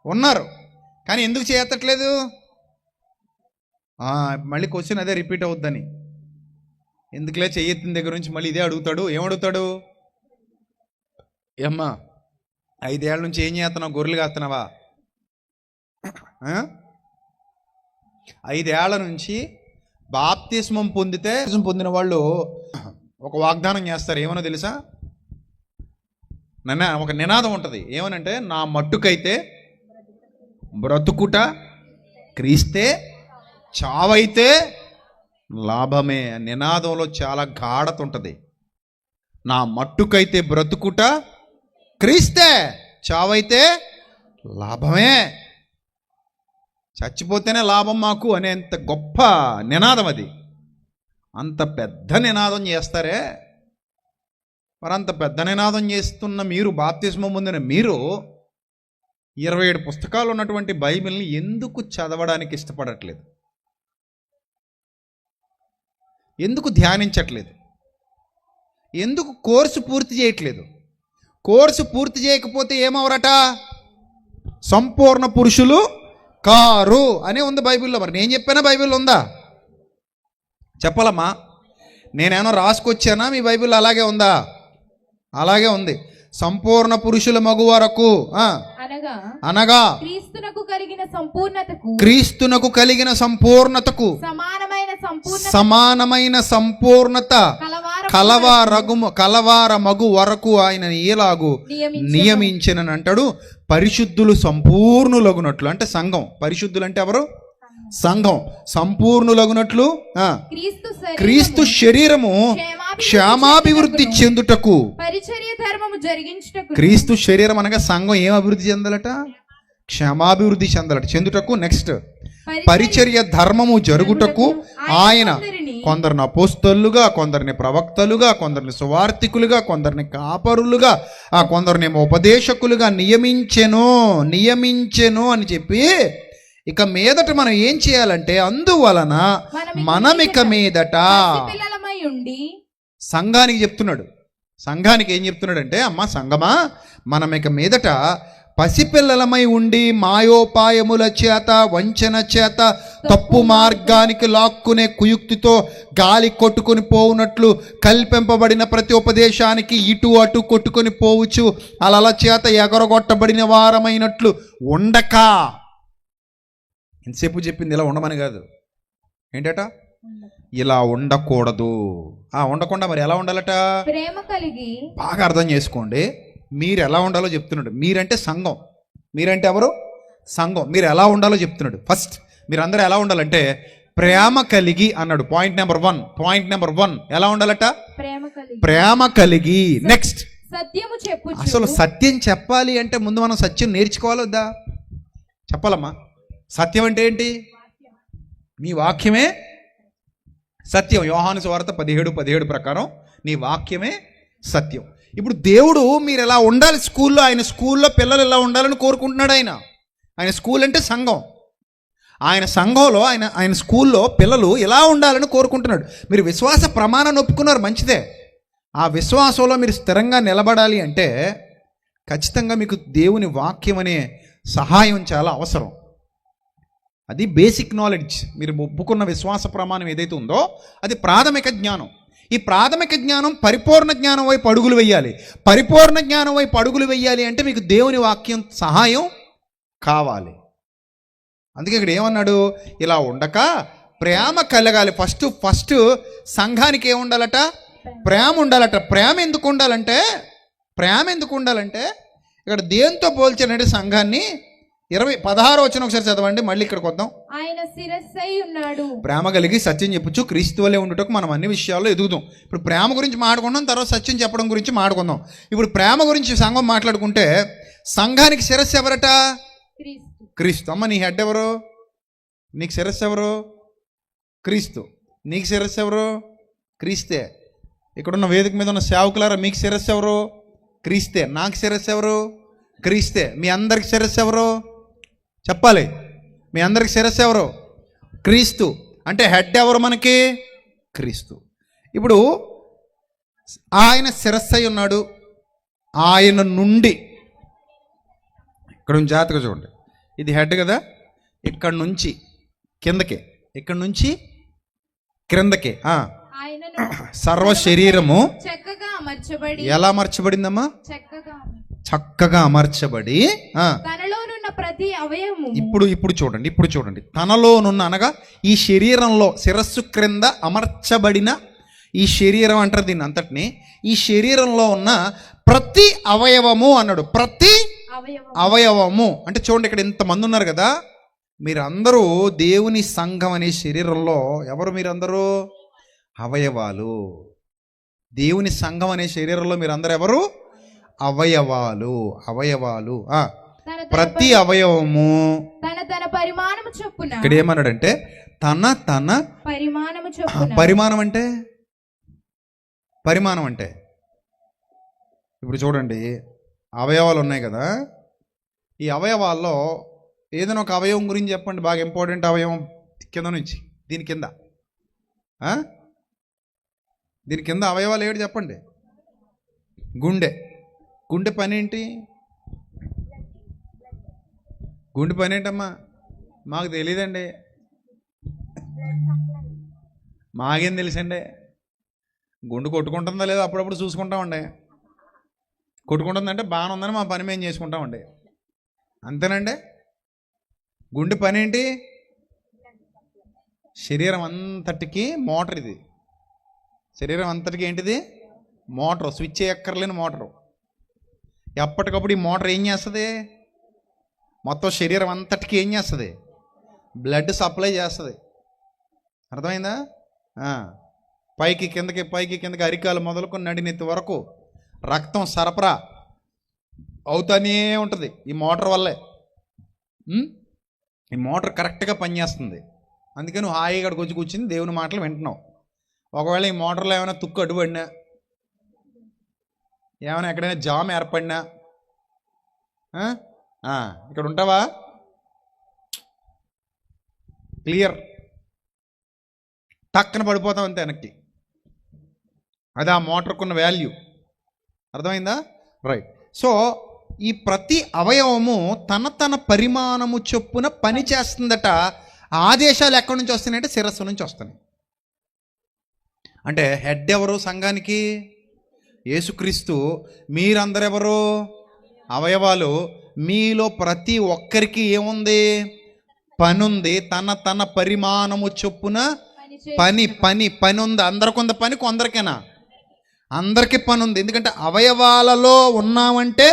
ఉన్నారు. కానీ ఎందుకు చేయట్లేదు? మళ్ళీ క్వశ్చన్ అదే రిపీట్ అవుద్దని. ఎందుకులే చెయ్యెత్తిన దగ్గర నుంచి మళ్ళీ ఇదే అడుగుతాడు. ఏమడుగుతాడు? ఏమ్మా 5 ఏళ్ళ నుంచి ఏం చేస్తున్నావు? గొర్రెలు కాస్తున్నావా? 5 ఏళ్ల నుంచి బాప్తిస్మం పొందిన వాళ్ళు ఒక వాగ్దానం చేస్తారు. ఏమనో తెలుసా? ఒక నినాదం ఉంటుంది. ఏమనంటే, నా మట్టుకైతే బ్రతుకుట క్రీస్తే, చావైతే లాభమే. నినాదంలో చాలా గాఢత ఉంటుంది. నా మట్టుకైతే బ్రతుకుట క్రీస్తే, చావైతే లాభమే. చచ్చిపోతేనే లాభం మాకు అనేంత గొప్ప నినాదం అది. అంత పెద్ద నినాదం చేస్తారే. మరి అంత పెద్ద నినాదం చేస్తున్న మీరు, బాప్తిస్మం పొందిన మీరు 27 పుస్తకాలు ఉన్నటువంటి బైబిల్ని ఎందుకు చదవడానికి ఇష్టపడట్లేదు? ఎందుకు ధ్యానించట్లేదు? ఎందుకు కోర్సు పూర్తి చేయట్లేదు? కోర్సు పూర్తి చేయకపోతే ఏమవరట? సంపూర్ణ పురుషులు కారు అని ఉంది బైబిల్లో. మరి నేను చెప్పానా? బైబిల్లో ఉందా? చెప్పాలమ్మా. నేనేమో రాసుకొచ్చానా? మీ బైబిల్లో అలాగే ఉందా? అలాగే ఉంది. సంపూర్ణ పురుషుల మగు వరకు అనగా క్రీస్తునకు కలిగిన సంపూర్ణతకు సమానమైన సంపూర్ణత కలవార మగు వరకు ఆయన ఎలాగూ నియమించినని అంటాడు. పరిశుద్ధులు సంపూర్ణులగునట్లు, అంటే సంఘం. పరిశుద్ధులు అంటే ఎవరు? సంఘం. సంపూర్ణులగునట్లు క్రీస్తు శరీరము క్షేమాభివృద్ధి చెందుటకు. క్రీస్తు శరీరం అనగా సంఘం ఏం అభివృద్ధి చెందాలట? క్షేమాభివృద్ధి చెందుటకు. నెక్స్ట్, పరిచర్య ధర్మము జరుగుటకు ఆయన కొందరిని అపోస్తలుగా, కొందరిని ప్రవక్తలుగా, కొందరిని సువార్తికులుగా, కొందరిని కాపరులుగా, కొందరిని ఉపదేశకులుగా నియమించెను అని చెప్పి, ఇక మీదట మనం ఏం చేయాలంటే, అందువలన మనం ఇక మీదట సంఘానికి చెప్తున్నాడు. సంఘానికి ఏం చెప్తున్నాడంటే, అమ్మ సంఘమా, మనం ఇక మీదట పసిపిల్లలమై ఉండి మాయోపాయముల చేత, వంచన చేత, తప్పు మార్గానికి లాక్కునే కుయుక్తితో గాలి కొట్టుకొని పోవునట్లు, కల్పింపబడిన ప్రతి ఉపదేశానికి ఇటు అటు కొట్టుకొని పోవచ్చు, అలల చేత ఎగరగొట్టబడిన వారమైనట్లు ఉండక. ఎంతసేపు చెప్పింది ఇలా ఉండమని కాదు. ఏంటట? ఇలా ఉండకూడదు. ఉండకుండా మరి ఎలా ఉండాలట? ప్రేమ కలిగి. బాగా అర్థం చేసుకోండి. మీరు ఎలా ఉండాలో చెప్తున్నాడు. మీరంటే సంఘం. మీరంటే ఎవరు? సంఘం. మీరు ఎలా ఉండాలో చెప్తున్నాడు. ఫస్ట్ మీరందరూ ఎలా ఉండాలంటే ప్రేమ కలిగి అన్నాడు. పాయింట్ నెంబర్ 1 ఎలా ఉండాలట? ప్రేమ కలిగి. నెక్స్ట్, సత్యము చెప్పు. అసలు సత్యం చెప్పాలి అంటే ముందు మనం సత్యం నేర్చుకోవాలి వద్దా? చెప్పాలమ్మా. సత్యం అంటే ఏంటి? మీ వాక్యమే సత్యం. యోహాను సువార్త 17:17 ప్రకారం నీ వాక్యమే సత్యం. ఇప్పుడు దేవుడు మీరు ఎలా ఉండాలి స్కూల్లో, ఆయన స్కూల్లో పిల్లలు ఎలా ఉండాలని కోరుకుంటున్నాడు. ఆయన స్కూల్ అంటే సంఘం. ఆయన సంఘంలో ఆయన స్కూల్లో పిల్లలు ఎలా ఉండాలని కోరుకుంటున్నాడు. మీరు విశ్వాస ప్రమాణాన్ని ఒప్పుకున్నారు, మంచిదే. ఆ విశ్వాసంలో మీరు స్థిరంగా నిలబడాలి అంటే ఖచ్చితంగా మీకు దేవుని వాక్యం అనే సహాయం చాలా అవసరం. అది బేసిక్ నాలెడ్జ్. మీరు ఒప్పుకున్న విశ్వాస ప్రమాణం ఏదైతే ఉందో అది ప్రాథమిక జ్ఞానం. ఈ ప్రాథమిక జ్ఞానం పరిపూర్ణ జ్ఞానం వైపు అడుగులు వేయాలి. పరిపూర్ణ జ్ఞానం వైపు అడుగులు వేయాలి అంటే మీకు దేవుని వాక్యం సహాయం కావాలి. అందుకే ఇక్కడ ఏమన్నాడు, ఇలా ఉండక ప్రేమ కలగాలి. ఫస్ట్ సంఘానికి ఏముండాలట, ప్రేమ ఉండాలట. ప్రేమ ఎందుకు ఉండాలంటే ఇక్కడ దేంతో పోల్చానంటే సంఘాన్ని 16 వచనం ఒకసారి చదవండి, మళ్ళీ ఇక్కడికి వద్దాం. ఆయన శిరస్సై ఉన్నాడు. ప్రేమ కలిగి సత్యం చెప్పచ్చు, క్రీస్తు వలె ఉండుటకు మనం అన్ని విషయాల్లో ఎదుగుదాం. ఇప్పుడు ప్రేమ గురించి మాట్లాడుకుందాం, తర్వాత సత్యం చెప్పడం గురించి మాట్లాడుకుందాం. ఇప్పుడు ప్రేమ గురించి సంఘం మాట్లాడుకుంటే సంఘానికి శిరస్సు ఎవరట, క్రీస్తు. అమ్మ నీ హెడ్ ఎవరు, నీకు శిరస్సు ఎవరు, క్రీస్తు. నీకు శిరస్సు ఎవరు, క్రీస్తే. ఇక్కడున్న వేదిక మీద ఉన్న సేవకులారా మీకు శిరస్సు ఎవరు, క్రీస్తే. నాకు శిరస్సు ఎవరు, క్రీస్తే. మీ అందరికి శిరస్సు ఎవరు చెప్పాలి. మీ అందరికి శిరస్సు ఎవరు, క్రీస్తు. అంటే హెడ్ ఎవరు మనకి, క్రీస్తు. ఇప్పుడు ఆయన శిరస్సు అయి ఉన్నాడు. ఆయన నుండి ఇక్కడ జాగ్రత్తగా చూడండి, ఇది హెడ్ కదా, ఇక్కడ నుంచి కిందకే, ఇక్కడ నుంచి క్రిందకే సర్వ శరీరము చక్కగా అమర్చబడి. ఎలా అమర్చబడిందమ్మా, చక్కగా అమర్చబడి తనలోనున్న ప్రతి అవయవము. ఇప్పుడు చూడండి తనలోనున్న అనగా ఈ శరీరంలో శిరస్సు క్రింద అమర్చబడిన ఈ శరీరం అంటారు దీన్ని అంతటిని. ఈ శరీరంలో ఉన్న ప్రతి అవయవము అన్నాడు. ప్రతి అవయవము అంటే చూడండి, ఇక్కడ ఇంతమంది ఉన్నారు కదా, మీరందరూ దేవుని సంఘం అనే శరీరంలో ఎవరు, మీరందరూ అవయవాలు. దేవుని సంఘం అనే శరీరంలో మీరందరూ ఎవరు, అవయవాలు. ప్రతి అవయవము తన పరిమాణము చొప్పున. ఇక్కడ ఏమన్నాడంటే తన పరిమాణము చొప్పున. పరిమాణం అంటే ఇప్పుడు చూడండి, అవయవాలు ఉన్నాయి కదా, ఈ అవయవాల్లో ఏదైనా ఒక అవయవం గురించి చెప్పండి, బాగా ఇంపార్టెంట్ అవయవం కింద నుంచి దీని కింద అవయవాలు ఏమిటి చెప్పండి. గుండె పని ఏంటి, గుండె పని ఏంటమ్మా, మాకు తెలియదండి. మాకేం తెలుసండి, గుండె కొట్టుకుంటుందా లేదా అప్పుడప్పుడు చూసుకుంటామండి. కొట్టుకుంటుందంటే బాగానే ఉందని మా పని మేము చేసుకుంటామండి, అంతేనండి. గుండె పని ఏంటి, శరీరం అంతటికి మోటార్. ఇది శరీరం అంతటికి ఏంటిది, మోటార్. Switch ఎక్కర్లేని motor. ఎప్పటికప్పుడు ఈ మోటార్ ఏం చేస్తుంది, మొత్తం శరీరం అంతటికి ఏం చేస్తుంది, బ్లడ్ సప్లై చేస్తుంది. అర్థమైందా? పైకి కిందకి అరికాలు మొదలుకొని నడినెత్తి వరకు రక్తం సరఫరా అవుతానే ఉంటుంది ఈ మోటార్ వల్లే. ఈ మోటార్ కరెక్ట్గా పనిచేస్తుంది. అందుకే నువ్వు హాయిగా ఇక్కడికి వచ్చి కూర్చుని దేవుని మాటలు వింటున్నావు. ఒకవేళ ఈ మోటార్లో ఏమైనా తుక్కు అడ్డుపడినా, ఏమైనా ఎక్కడైనా జామ్ ఏర్పడినా ఇక్కడ ఉంటావా, క్లియర్, టక్కన పడిపోతాం అంతే వెనక్కి. అది ఆ మోటార్కున్న వాల్యూ. అర్థమైందా? రైట్. సో ఈ ప్రతి అవయవము తన పరిమాణము చొప్పున పని చేస్తుందట. ఆదేశాలు ఎక్కడి నుంచి వస్తున్నాయంటే శిరస్సు నుంచి వస్తున్నాయి. అంటే హెడ్ ఎవరు సంఘానికి, యేసుక్రీస్తు. మీరందరెవరు, అవయవాలు. మీలో ప్రతి ఒక్కరికి ఏముంది, పని ఉంది. తన పరిమాణము చొప్పున పని ఉంది. అందరికొంద పని, కొందరికేనా? అందరికీ పని ఉంది. ఎందుకంటే అవయవాలలో ఉన్నామంటే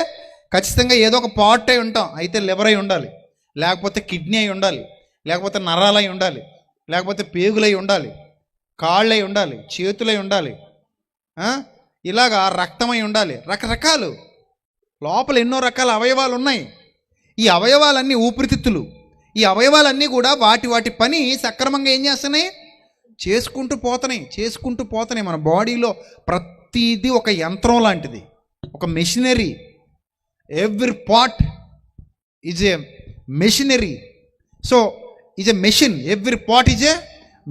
ఖచ్చితంగా ఏదో ఒక పార్ట్ అయి ఉంటాం. అయితే లివర్ అయి ఉండాలి, లేకపోతే కిడ్నీ అయి ఉండాలి, లేకపోతే నరాలై ఉండాలి, లేకపోతే పేగులై ఉండాలి, కాళ్ళై ఉండాలి, చేతులై ఉండాలి, ఇలాగా రక్తమై ఉండాలి. రకరకాలు లోపల ఎన్నో రకాల అవయవాలు ఉన్నాయి. ఈ అవయవాలన్నీ ఊపిరితిత్తులు. ఈ అవయవాలన్నీ కూడా వాటి పని సక్రమంగా ఏం చేస్తున్నాయి, చేసుకుంటూ పోతున్నాయి. మన బాడీలో ప్రతిదీ ఒక యంత్రం లాంటిది, ఒక machinery. Every part is a machinery. So is a machine. Every part is a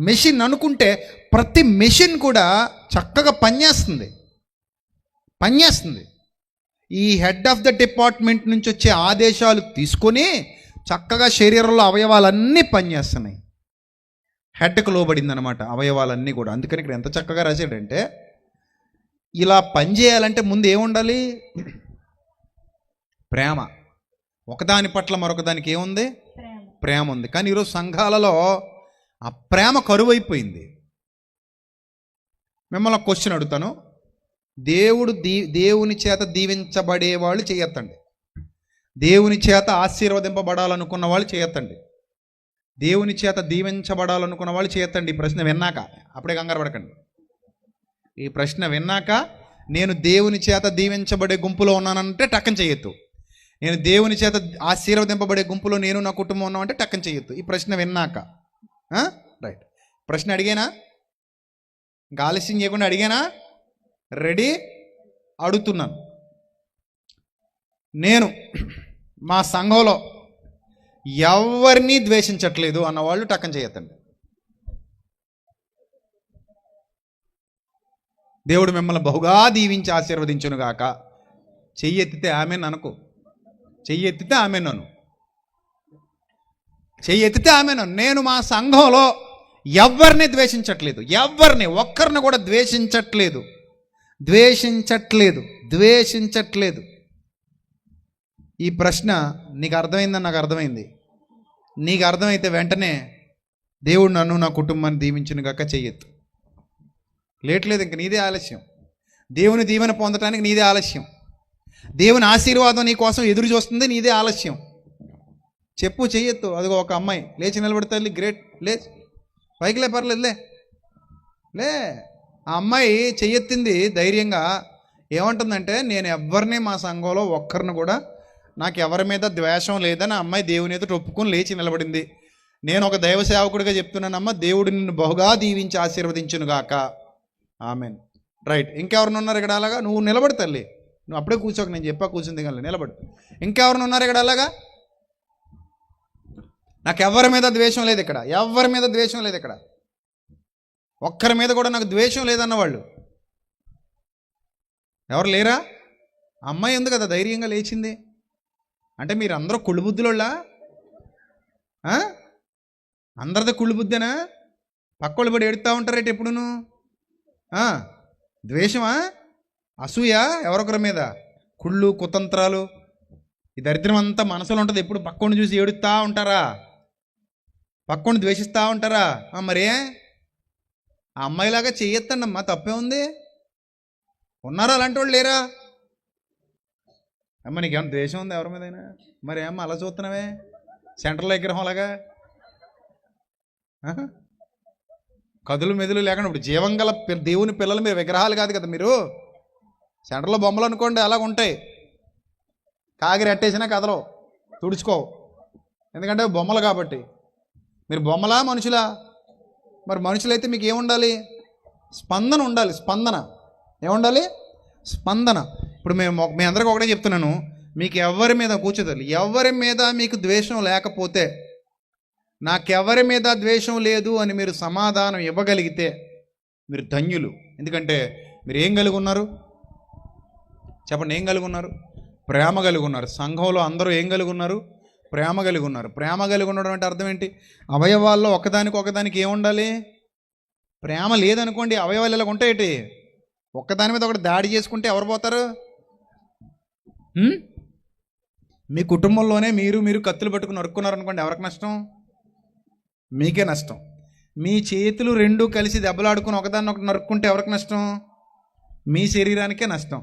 machine అనుకుంటే ప్రతి మెషిన్ కూడా చక్కగా పనిచేస్తుంది. ఈ హెడ్ ఆఫ్ ద డిపార్ట్మెంట్ నుంచి వచ్చే ఆదేశాలు తీసుకొని చక్కగా శరీరంలో అవయవాలన్నీ పనిచేస్తున్నాయి. హెడ్కు లోబడింది అనమాట అవయవాలన్నీ కూడా. అందుకని ఇక్కడ ఎంత చక్కగా రాశాడంటే, ఇలా పనిచేయాలంటే ముందు ఏముండాలి? ప్రేమ. ఒకదాని పట్ల మరొకదానికి ఏముంది? ప్రేమ ఉంది. కానీ ఈరోజు సంఘాలలో ఆ ప్రేమ కరువైపోయింది. మిమ్మల్ని ఒక క్వశ్చన్ అడుగుతాను. దేవుని చేత దీవించబడే వాళ్ళు చేయొద్దండి. దేవుని చేత ఆశీర్వదింపబడాలనుకున్న వాళ్ళు చేయొద్దండి. దేవుని చేత దీవించబడాలనుకున్న వాళ్ళు చేయొద్దండి. ఈ ప్రశ్న విన్నాక అప్పుడే కంగారు పడకండి. ఈ ప్రశ్న విన్నాక నేను దేవుని చేత దీవించబడే గుంపులో ఉన్నానంటే టక్కన చేయొద్దు. నేను దేవుని చేత ఆశీర్వదింపబడే గుంపులో నేను నా కుటుంబం ఉన్నామంటే టక్కన చేయొద్దు. ఈ ప్రశ్న విన్నాక. రైట్. ప్రశ్న అడిగానా? ఇంకా ఆలస్యం చేయకుండా అడిగానా? రెడీ? అడుగుతున్నాను. నేను మా సంఘంలో ఎవరిని ద్వేషించట్లేదు అన్నవాళ్ళు టక్కన చేయొద్దండి. దేవుడు మిమ్మల్ని బహుగా దీవించి ఆశీర్వదించునుగాక. చెయ్యెత్తితే ఆమెను అనుకో. చెయ్యెత్తితే ఆమెను అను. చెయ్యెత్తితే ఆమెను. నేను మా సంఘంలో ఎవరిని ద్వేషించట్లేదు. ఎవరిని ఒక్కరిని కూడా ద్వేషించట్లేదు. ఈ ప్రశ్న నీకు అర్థమైందని నాకు అర్థమైంది. నీకు అర్థమైతే వెంటనే దేవుడు నన్ను నా కుటుంబాన్ని దీవించునుగాక చెయ్యొద్దు. లేట్లేదు, ఇంక నీదే ఆలస్యం. దేవుని దీవెన పొందటానికి నీదే ఆలస్యం. దేవుని ఆశీర్వాదం నీ కోసం ఎదురు చూస్తుంది, నీదే ఆలస్యం. చెప్పు, చెయ్యొద్దు. అదిగో ఒక అమ్మాయి లేచి నిలబడుతుంది. గ్రేట్, లేచి పైకిలే, పర్లేదులే, లే. ఆ అమ్మాయి చెయ్యెత్తింది ధైర్యంగా. ఏమంటుందంటే, నేను ఎవరిని మా సంఘంలో ఒక్కరిని కూడా, నాకు ఎవరి మీద ద్వేషం లేదని ఆ అమ్మాయి దేవుని ఎదుట ఒప్పుకొని లేచి నిలబడింది. నేను ఒక దైవ సేవకుడిగా చెప్తున్నానమ్మ, దేవుడు నిన్ను బహుగా దీవించి ఆశీర్వదించునుగాక. ఆమెన్. రైట్. ఇంకెవరిని ఉన్నారు ఇక్కడ అలాగా? నువ్వు నిలబడు తల్లి, నువ్వు అప్పుడే కూర్చోక, నేను చెప్పా కూర్చుంది కానీ నిలబడు. ఇంకెవరిని ఉన్నారు ఇక్కడ అలాగా? నాకు ఎవరి మీద ద్వేషం లేదు ఇక్కడ. ఎవరి మీద ద్వేషం లేదు ఇక్కడ. ఒక్కరి మీద కూడా నాకు ద్వేషం లేదన్నవాళ్ళు ఎవరు లేరా? అమ్మాయి ఉంది కదా, ధైర్యంగా లేచింది. అంటే మీరు అందరూ కుళ్ళు బుద్ధులోళ్ళా? అందరిది కుళ్ళు బుద్ధేనా? పక్కోళ్ళు పడి ఎడుతూ ఉంటారేటి ఎప్పుడును? ద్వేషమా, అసూయ ఎవరొకరి మీద, కుళ్ళు కుతంత్రాలు, ఈ దరిద్రం అంతా మనసులో ఉంటుంది. ఎప్పుడు పక్కోడిని చూసి ఏడుస్తూ ఉంటారా? పక్కోడిని ద్వేషిస్తూ ఉంటారా? మరే ఆ అమ్మాయిలాగా చెయ్యొద్దండి అమ్మా, తప్పే ఉంది. ఉన్నారా అలాంటి వాళ్ళు? లేరా? అమ్మ నీకేమన్నా ద్వేషం ఉంది ఎవరి మీదైనా? మరి ఏమన్నా అలా చూస్తున్నావే సెంట్రల్ విగ్రహంలాగా? కదులు మెదులు లేకుండా ఇప్పుడు జీవం గల దేవుని పిల్లలు మీరు, విగ్రహాలు కాదు కదా మీరు. సెంటర్లో బొమ్మలు అనుకోండి, అలాగ ఉంటాయి. కాగిరి అట్టేసినా కదలవు, తుడుచుకోవు. ఎందుకంటే బొమ్మలు కాబట్టి. మీరు బొమ్మలా మనుషులా? మరి మనుషులైతే మీకు ఏముండాలి? స్పందన ఉండాలి. స్పందన ఏముండాలి? స్పందన. ఇప్పుడు మీ అందరికీ ఒకటే చెప్తున్నాను, మీకు ఎవరి మీద కూర్చోదాలి, ఎవరి మీద మీకు ద్వేషం లేకపోతే, నాకెవరి మీద ద్వేషం లేదు అని మీరు సమాధానం ఇవ్వగలిగితే మీరు ధన్యులు. ఎందుకంటే మీరు ఏం కలిగి ఉన్నారు చెప్పండి? ఏం కలిగి ఉన్నారు? ప్రేమ కలిగి ఉన్నారు. సంఘంలో అందరూ ఏం కలిగి ఉన్నారు? ప్రేమ కలిగి ఉన్నారు. ప్రేమ కలిగి ఉండడం అంటే అర్థం ఏంటి? అవయవాల్లో ఒకదానికి ఏముండాలి? ప్రేమ లేదనుకోండి, అవయవాలు ఇలా ఉంటాయేటి? ఒక్కదాని మీద ఒకటి దాడి చేసుకుంటే ఎవరు పోతారు? మీ కుటుంబంలోనే మీరు కత్తులు పట్టుకుని నరుక్కున్నారనుకోండి, ఎవరికి నష్టం? మీకే నష్టం. మీ చేతులు రెండు కలిసి దెబ్బలాడుకుని ఒకదాన్ని ఒకటి నరుక్కుంటే ఎవరికి నష్టం? మీ శరీరానికే నష్టం.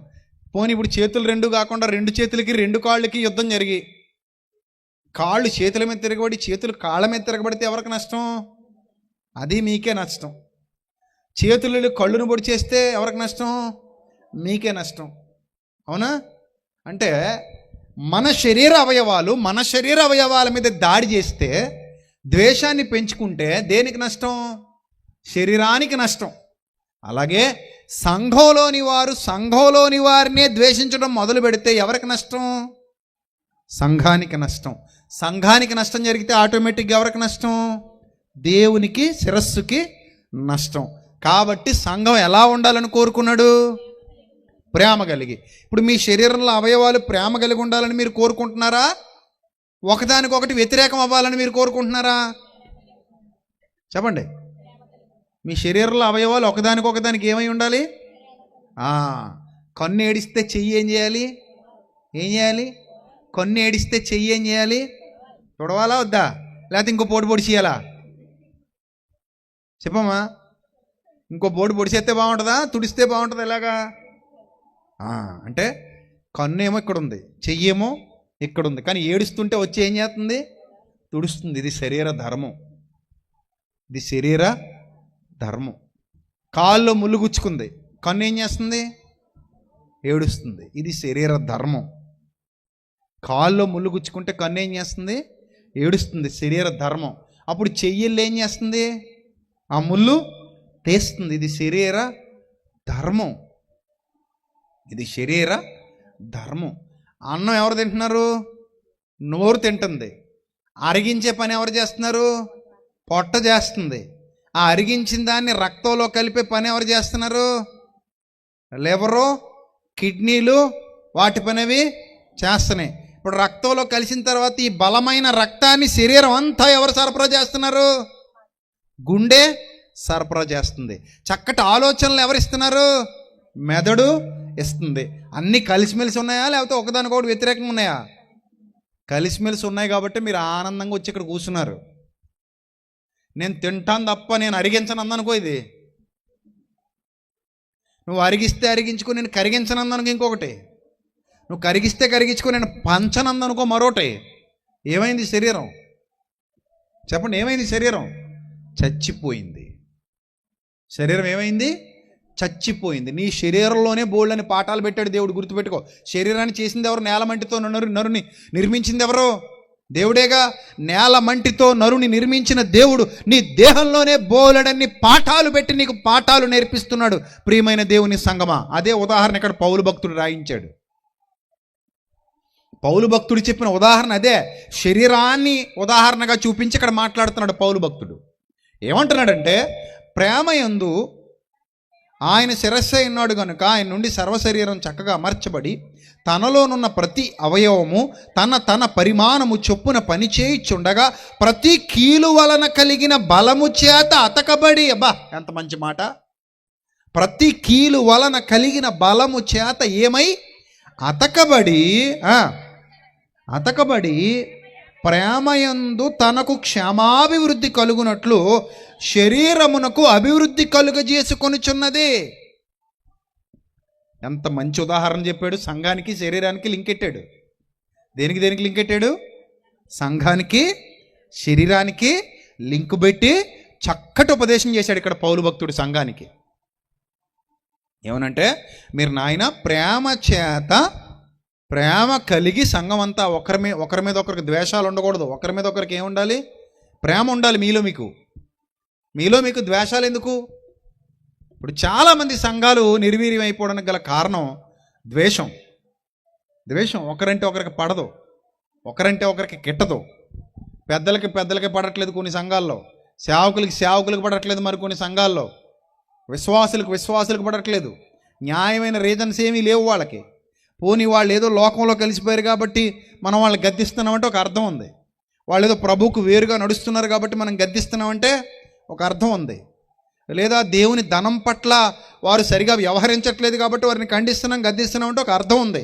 పోనీ ఇప్పుడు చేతులు రెండు కాకుండా రెండు చేతులకి రెండు కాళ్ళకి యుద్ధం జరిగి కాళ్ళు చేతుల మీద తిరగబడి చేతులు కాళ్ళ మీద తిరగబడితే ఎవరికి నష్టం? అది మీకే నష్టం. చేతులు కళ్ళును పొడి చేస్తే ఎవరికి నష్టం? మీకే నష్టం. అవునా? అంటే మన శరీర అవయవాల మీద దాడి చేస్తే, ద్వేషాన్ని పెంచుకుంటే దేనికి నష్టం? శరీరానికి నష్టం. అలాగే సంఘంలోని వారినే ద్వేషించడం మొదలు పెడితే ఎవరికి నష్టం? సంఘానికి నష్టం. సంఘానికి నష్టం జరిగితే ఆటోమేటిక్గా ఎవరికి నష్టం? దేవునికి, శిరస్సుకి నష్టం. కాబట్టి సంఘం ఎలా ఉండాలని కోరుకున్నాడు? ప్రేమ కలిగి. ఇప్పుడు మీ శరీరంలో అవయవాలు ప్రేమ కలిగి ఉండాలని మీరు కోరుకుంటున్నారా? ఒకదానికొకటి వ్యతిరేకం అవ్వాలని మీరు కోరుకుంటున్నారా? చెప్పండి. మీ శరీరంలో అవయవాలు ఒకదానికి ఏమై ఉండాలి? కన్ను ఏడిస్తే చెయ్యి ఏం చేయాలి? కన్ను ఏడిస్తే చెయ్యి ఏం చేయాలి? తొడవాలా వద్దా? లేకపోతే ఇంకో పొడి చేయాలా? చెప్పమ్మా. ఇంకో పొడిచేస్తే బాగుంటుందా? తుడిస్తే బాగుంటుందా? ఎలాగా అంటే కన్ను ఏమో ఇక్కడ ఉంది, చెయ్యేమో ఇక్కడ ఉంది, కానీ ఏడుస్తుంటే వచ్చి ఏం చేస్తుంది? తుడుస్తుంది. ఇది శరీర ధర్మం. కాల్లో ముళ్ళు గుచ్చుకుంది, కన్ను ఏం చేస్తుంది? ఏడుస్తుంది. ఇది శరీర ధర్మం. కాల్లో ముళ్ళు గుచ్చుకుంటే కన్ను ఏం చేస్తుంది? ఏడుస్తుంది. శరీర ధర్మం. అప్పుడు చెయ్యిళ్ళు ఏం చేస్తుంది? ఆ ముళ్ళు తీస్తుంది. ఇది శరీర ధర్మం. అన్నం ఎవరు తింటున్నారు? నోరు తింటుంది. అరిగించే పని ఎవరు చేస్తున్నారు? పొట్ట చేస్తుంది. ఆ అరిగించిన దాన్ని రక్తంలో కలిపే పని ఎవరు చేస్తున్నారు? లివరు, కిడ్నీలు వాటి పనివి చేస్తున్నాయి. ఇప్పుడు రక్తంలో కలిసిన తర్వాత ఈ బలమైన రక్తాన్ని శరీరం అంతా ఎవరు సరఫరా చేస్తున్నారు? గుండె సరఫరా చేస్తుంది. చక్కటి ఆలోచనలు ఎవరు ఇస్తున్నారు? మెదడు ఇస్తుంది. అన్నీ కలిసిమెలిసి ఉన్నాయా, లేకపోతే ఒకదానికొకటి వ్యతిరేకంగా ఉన్నాయా? కలిసిమెలిసి ఉన్నాయి కాబట్టి మీరు ఆనందంగా వచ్చి ఇక్కడ కూర్చున్నారు. నేను తింటాను తప్ప నేను అరిగించను అందనుకో. ఇది నువ్వు అరిగిస్తే అరిగించుకో, నేను కరిగించనందనుకో ఇంకొకటి. నువ్వు కరిగిస్తే కరిగించుకో, నేను పంచనందనుకో మరోటి. ఏమైంది శరీరం? చెప్పండి, ఏమైంది శరీరం? చచ్చిపోయింది. శరీరం ఏమైంది? చచ్చిపోయింది. నీ శరీరంలోనే బోల్డని పాఠాలు పెట్టాడు దేవుడు, గుర్తుపెట్టుకో. శరీరాన్ని చేసింది ఎవరు? నేల మంటితో నరుని నిర్మించింది ఎవరు? దేవుడేగా. నేల మంటితో నరుని నిర్మించిన దేవుడు నీ దేహంలోనే బోలెడన్ని పాఠాలు పెట్టి నీకు పాఠాలు నేర్పిస్తున్నాడు. ప్రియమైన దేవుని సంగమా, అదే ఉదాహరణ ఇక్కడ పౌలు భక్తుడు రాయించాడు. పౌలు భక్తుడు చెప్పిన ఉదాహరణ అదే. శరీరాన్ని ఉదాహరణగా చూపించి ఇక్కడ మాట్లాడుతున్నాడు పౌలు భక్తుడు. ఏమంటున్నాడంటే, ప్రేమయందు ఆయన శిరస్సు ఉన్నాడు కనుక ఆయన నుండి సర్వశరీరం చక్కగా అమర్చబడి తనలోనున్న ప్రతి అవయవము తన పరిమాణము చొప్పున పనిచేయుచుండగా ప్రతి కీలు వలన కలిగిన బలము చేత అతకబడి, అబ్బా ఎంత మంచి మాట, ప్రతి కీలు వలన కలిగిన బలము చేత ఏమై అతకబడి ప్రేమయందు తనకు క్షేమాభివృద్ధి కలుగునట్లు శరీరమునకు అభివృద్ధి కలుగజేసుకొనుచున్నది. ఎంత మంచి ఉదాహరణ చెప్పాడు. సంఘానికి శరీరానికి లింక్ పెట్టాడు. దేనికి లింక్ పెట్టాడు? సంఘానికి శరీరానికి లింక్ పెట్టి చక్కటి ఉపదేశం చేశాడు ఇక్కడ పౌలు భక్తుడు సంఘానికి. ఏమనంటే, మీరు నాయన ప్రేమ కలిగి సంఘం అంతా ఒకరి మీద ఒకరికి ద్వేషాలు ఉండకూడదు. ఒకరి మీద ఒకరికి ఏముండాలి? ప్రేమ ఉండాలి. మీలో మీకు ద్వేషాలు ఎందుకు? ఇప్పుడు చాలామంది సంఘాలు నిర్వీర్యం అయిపోవడానికి గల కారణం ద్వేషం. ఒకరంటే ఒకరికి పడదు, ఒకరంటే ఒకరికి గిట్టదు. పెద్దలకి పడట్లేదు కొన్ని సంఘాల్లో, సేవకులకి పడట్లేదు మరి కొన్ని సంఘాల్లో, విశ్వాసులకు పడట్లేదు. న్యాయమైన రీజన్స్ ఏమీ లేవు వాళ్ళకి. పోనీ వాళ్ళు ఏదో లోకంలో కలిసిపోయారు కాబట్టి మనం వాళ్ళని గద్దిస్తున్నామంటే ఒక అర్థం ఉంది. వాళ్ళు ఏదో ప్రభువుకు వేరుగా నడుస్తున్నారు కాబట్టి మనం గద్దిస్తున్నామంటే ఒక అర్థం ఉంది. లేదా దేవుని ధనం పట్ల వారు సరిగా వ్యవహరించట్లేదు కాబట్టి వారిని గద్దిస్తున్నామంటే ఒక అర్థం ఉంది.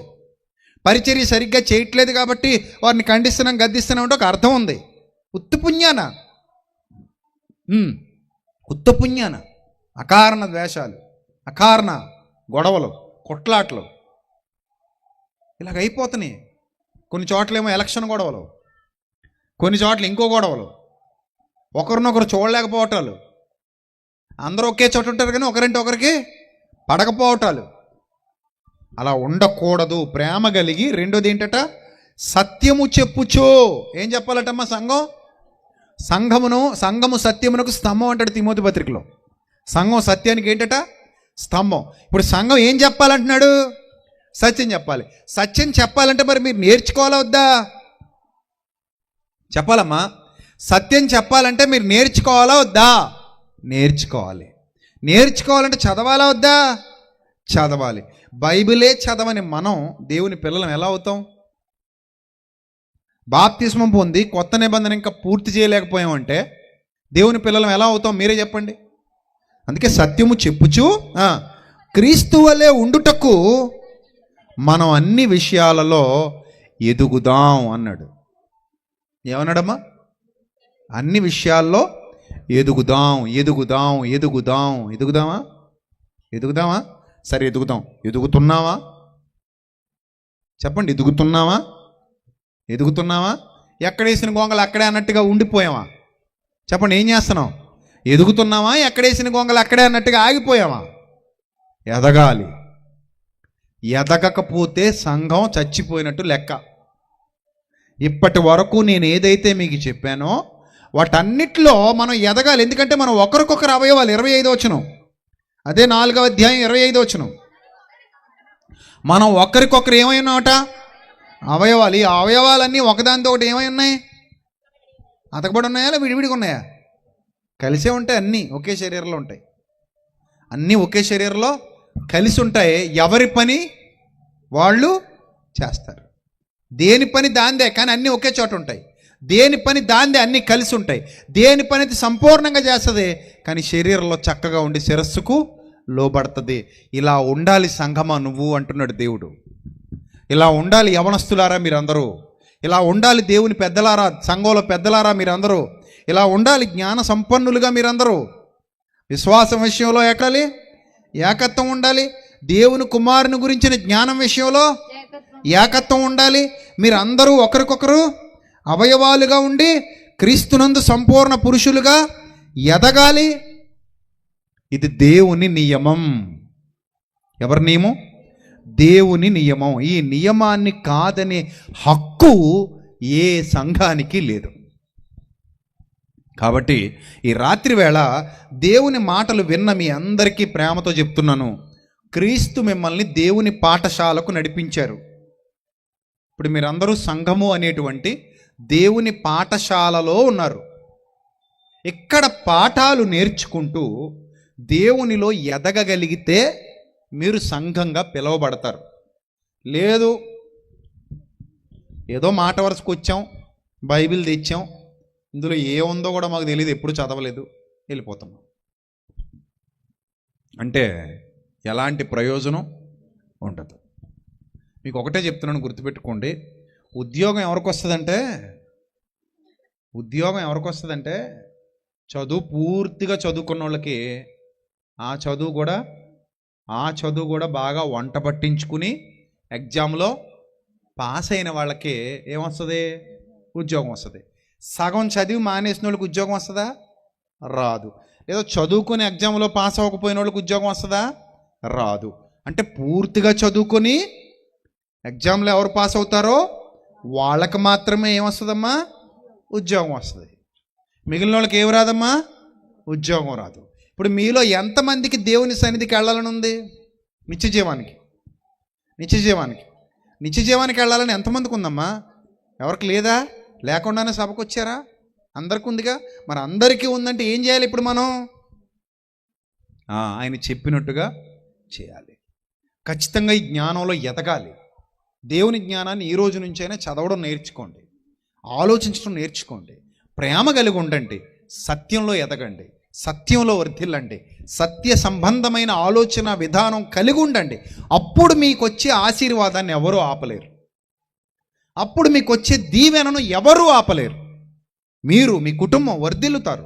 పరిచర్య సరిగ్గా చేయట్లేదు కాబట్టి వారిని గద్దిస్తున్నామంటే ఒక అర్థం ఉంది. ఉత్తపుణ్యాన అకారణ ద్వేషాలు, అకారణ గొడవలు, కొట్లాట్లు ఇలాగ అయిపోతున్నాయి. కొన్ని చోట్లేమో ఎలక్షన్ గొడవలు, కొన్ని చోట్ల ఇంకో గొడవలు, ఒకరినొకరు చూడలేకపోవటాలు, అందరూ ఒకే చోట ఉంటారు కానీ ఒకరంటే ఒకరికి పడకపోవటాలు. అలా ఉండకూడదు. ప్రేమ కలిగి. రెండోది ఏంటట? సత్యము చెప్పుచో. ఏం చెప్పాలటమ్మా? సంఘము సత్యమునకు స్తంభం అంటాడు తిమోతి పత్రికలో. సంఘం సత్యానికి ఏంటట? స్తంభం. ఇప్పుడు సంఘం ఏం చెప్పాలంటున్నాడు? సత్యం చెప్పాలి. సత్యం చెప్పాలంటే మరి మీరు నేర్చుకోవాలా వద్దా? చెప్పాలమ్మా. సత్యం చెప్పాలంటే మీరు నేర్చుకోవాలా వద్దా? నేర్చుకోవాలి. నేర్చుకోవాలంటే చదవాలా వద్దా? చదవాలి. బైబిలే చదవని మనం దేవుని పిల్లలం ఎలా అవుతాం? బాప్తిస్మం పొంది కొత్త నిబంధన ఇంకా పూర్తి చేయలేకపోయామంటే దేవుని పిల్లలం ఎలా అవుతాం? మీరే చెప్పండి. అందుకే సత్యము చెప్పుచు క్రీస్తు వలె ఉండుటకు మనం అన్ని విషయాలలో ఎదుగుదాం అన్నాడు. ఏమన్నాడమ్మా? అన్ని విషయాల్లో ఎదుగుదాం. ఎదుగుదాం. ఎదుగుదాం. ఎదుగుదామా? ఎదుగుదామా? సరే, ఎదుగుదాం. ఎదుగుతున్నావా? చెప్పండి, ఎదుగుతున్నావా? ఎదుగుతున్నావా? ఎక్కడేసిన గొంగలు అక్కడే అన్నట్టుగా ఉండిపోయావా? చెప్పండి, ఏం చేస్తున్నావు? ఎదుగుతున్నావా? ఎక్కడేసిన గొంగలు అక్కడే అన్నట్టుగా ఆగిపోయావా? ఎదగాలి. ఎదగకపోతే సంఘం చచ్చిపోయినట్టు లెక్క. ఇప్పటి వరకు నేను ఏదైతే మీకు చెప్పానో వాటన్నిటిలో మనం ఎదగాలి. ఎందుకంటే మనం ఒకరికొకరు అవయవాలు. 25వ వచనం, అదే 4వ అధ్యాయం 25వ వచనం. మనం ఒకరికొకరు ఏమై ఉన్నామట? అవయవాలు. ఈ అవయవాలన్నీ ఒకదానితో ఒకటి ఏమై ఉన్నాయి? అతకబడి ఉన్నాయా లేదా విడివిడిగా ఉన్నాయా? కలిసే ఉంటాయి. అన్నీ ఒకే శరీరంలో ఉంటాయి. అన్నీ ఒకే శరీరంలో కలిసి ఉంటాయి. ఎవరి పని వాళ్ళు చేస్తారు. దేని పని దాందే, కానీ అన్నీ ఒకే చోట ఉంటాయి. దేని పని దాందే, అన్నీ కలిసి ఉంటాయి. దేని పని అది సంపూర్ణంగా చేస్తుంది, కానీ శరీరంలో చక్కగా ఉండి శిరస్సుకు లోబడుతుంది. ఇలా ఉండాలి సంఘమా నువ్వు అంటున్నాడు దేవుడు. ఇలా ఉండాలి యవనస్తులారా మీరందరూ. ఇలా ఉండాలి దేవుని పెద్దలారా, సంఘంలో పెద్దలారా మీరందరూ. ఇలా ఉండాలి జ్ఞాన సంపన్నులుగా మీరందరూ. విశ్వాసం విషయంలో ఎక్కాలి, ఏకత్వం ఉండాలి. దేవుని కుమారుని గురించిన జ్ఞానం విషయంలో ఏకత్వం ఉండాలి. మీరందరూ ఒకరికొకరు అవయవాలుగా ఉండి క్రీస్తునందు సంపూర్ణ పురుషులుగా ఎదగాలి. ఇది దేవుని నియమం. ఎవరి నియమం? దేవుని నియమం. ఈ నియమాన్ని కాదనే హక్కు ఏ సంఘానికి లేదు. కాబట్టి ఈ రాత్రి వేళ దేవుని మాటలు విన్న మీ అందరికీ ప్రేమతో చెప్తున్నాను, క్రీస్తు మిమ్మల్ని దేవుని పాఠశాలకు నడిపించారు. ఇప్పుడు మీరందరూ సంఘము అనేటువంటి దేవుని పాఠశాలలో ఉన్నారు. ఇక్కడ పాఠాలు నేర్చుకుంటూ దేవునిలో ఎదగగలిగితే మీరు సంఘంగా పిలువబడతారు. లేదు, ఏదో మాట వరుసకు వచ్చాం, బైబిల్ తెచ్చాం, ఇందులో ఏముందో కూడా మాకు తెలియదు, ఎప్పుడు చదవలేదు, వెళ్ళిపోతున్నాం అంటే ఎలాంటి ప్రయోజనం ఉండదు. మీకు ఒకటే చెప్తున్నాను, గుర్తుపెట్టుకోండి. ఉద్యోగం ఎవరికి వస్తుందంటే చదువు పూర్తిగా చదువుకున్న వాళ్ళకి ఆ చదువు కూడా బాగా వంట పట్టించుకుని ఎగ్జామ్లో పాస్ అయిన వాళ్ళకి ఏమొస్తుంది? ఉద్యోగం వస్తుంది. సగం చదివి మానేసిన వాళ్ళకి ఉద్యోగం వస్తుందా? రాదు. లేదా చదువుకొని ఎగ్జామ్లో పాస్ అవ్వకపోయిన వాళ్ళకి ఉద్యోగం వస్తుందా? రాదు. అంటే పూర్తిగా చదువుకొని ఎగ్జామ్లో ఎవరు పాస్ అవుతారో వాళ్ళకి మాత్రమే ఏమొస్తుందమ్మా? ఉద్యోగం వస్తుంది. మిగిలిన వాళ్ళకి ఏమి రాదమ్మా? ఉద్యోగం రాదు. ఇప్పుడు మీలో ఎంతమందికి దేవుని సన్నిధికి వెళ్ళాలని ఉంది? నిత్య జీవానికి వెళ్ళాలని ఎంతమందికి ఉందమ్మా? ఎవరికి లేదా? లేకుండానే సభకు వచ్చారా? అందరికీ ఉందిగా. మరి అందరికీ ఉందంటే ఏం చేయాలి ఇప్పుడు మనం? ఆయన చెప్పినట్టుగా చేయాలి. ఖచ్చితంగా ఈ జ్ఞానంలో ఎదగాలి. దేవుని జ్ఞానాన్ని ఈ రోజు నుంచైనా చదవడం నేర్చుకోండి, ఆలోచించడం నేర్చుకోండి, ప్రేమ కలిగి ఉండండి, సత్యంలో ఎదగండి, సత్యంలో వర్ధిల్లండి, సత్య సంబంధమైన ఆలోచన విధానం కలిగి ఉండండి. అప్పుడు మీకు వచ్చే ఆశీర్వాదాన్ని ఎవరూ ఆపలేరు. అప్పుడు మీకు వచ్చే దీవెనను ఎవరూ ఆపలేరు. మీరు, మీ కుటుంబం వర్ధిల్లుతారు,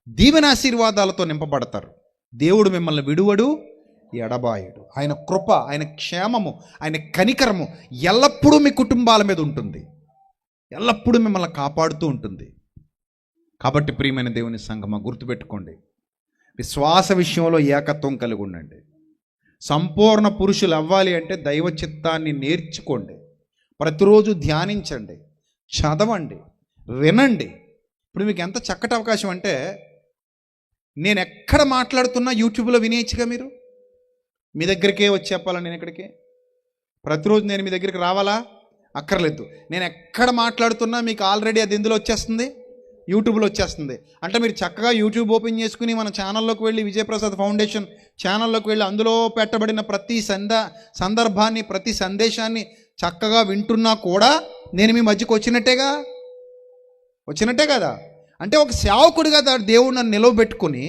దీవెన ఆశీర్వాదాలతో నింపబడతారు. దేవుడు మిమ్మల్ని విడువడు, ఎడబాయడు. ఆయన కృప, ఆయన క్షేమము, ఆయన కనికరము ఎల్లప్పుడూ మీ కుటుంబాల మీద ఉంటుంది, ఎల్లప్పుడూ మిమ్మల్ని కాపాడుతూ ఉంటుంది. కాబట్టి ప్రియమైన దేవుని సంఘమా, గుర్తుపెట్టుకోండి, విశ్వాస విషయంలో ఏకత్వం కలిగి ఉండండి. సంపూర్ణ పురుషులు అవ్వాలి అంటే దైవ చిత్తాన్ని నేర్చుకోండి, ప్రతిరోజు ధ్యానించండి, చదవండి, వినండి. ఇప్పుడు మీకు ఎంత చక్కటి అవకాశం అంటే నేను ఎక్కడ మాట్లాడుతున్నా యూట్యూబ్లో వినేయచ్చుగా మీరు. మీ దగ్గరికే వచ్చి చెప్పాలా నేను ఎక్కడికే? ప్రతిరోజు నేను మీ దగ్గరికి రావాలా? అక్కర్లేదు. నేను ఎక్కడ మాట్లాడుతున్నా మీకు ఆల్రెడీ అది ఎందులో వచ్చేస్తుంది, యూట్యూబ్లో వచ్చేస్తుంది. అంటే మీరు చక్కగా యూట్యూబ్ ఓపెన్ చేసుకుని మన ఛానల్లోకి వెళ్ళి, విజయప్రసాద్ ఫౌండేషన్ ఛానల్లోకి వెళ్ళి అందులో పెట్టబడిన ప్రతి సందర్భాన్ని, ప్రతి సందేశాన్ని చక్కగా వింటున్నా కూడా నేను మీ మధ్యకు వచ్చినట్టే కదా. అంటే ఒక సేవకుడిగా దేవుడు నన్ను నిలవబెట్టుకుని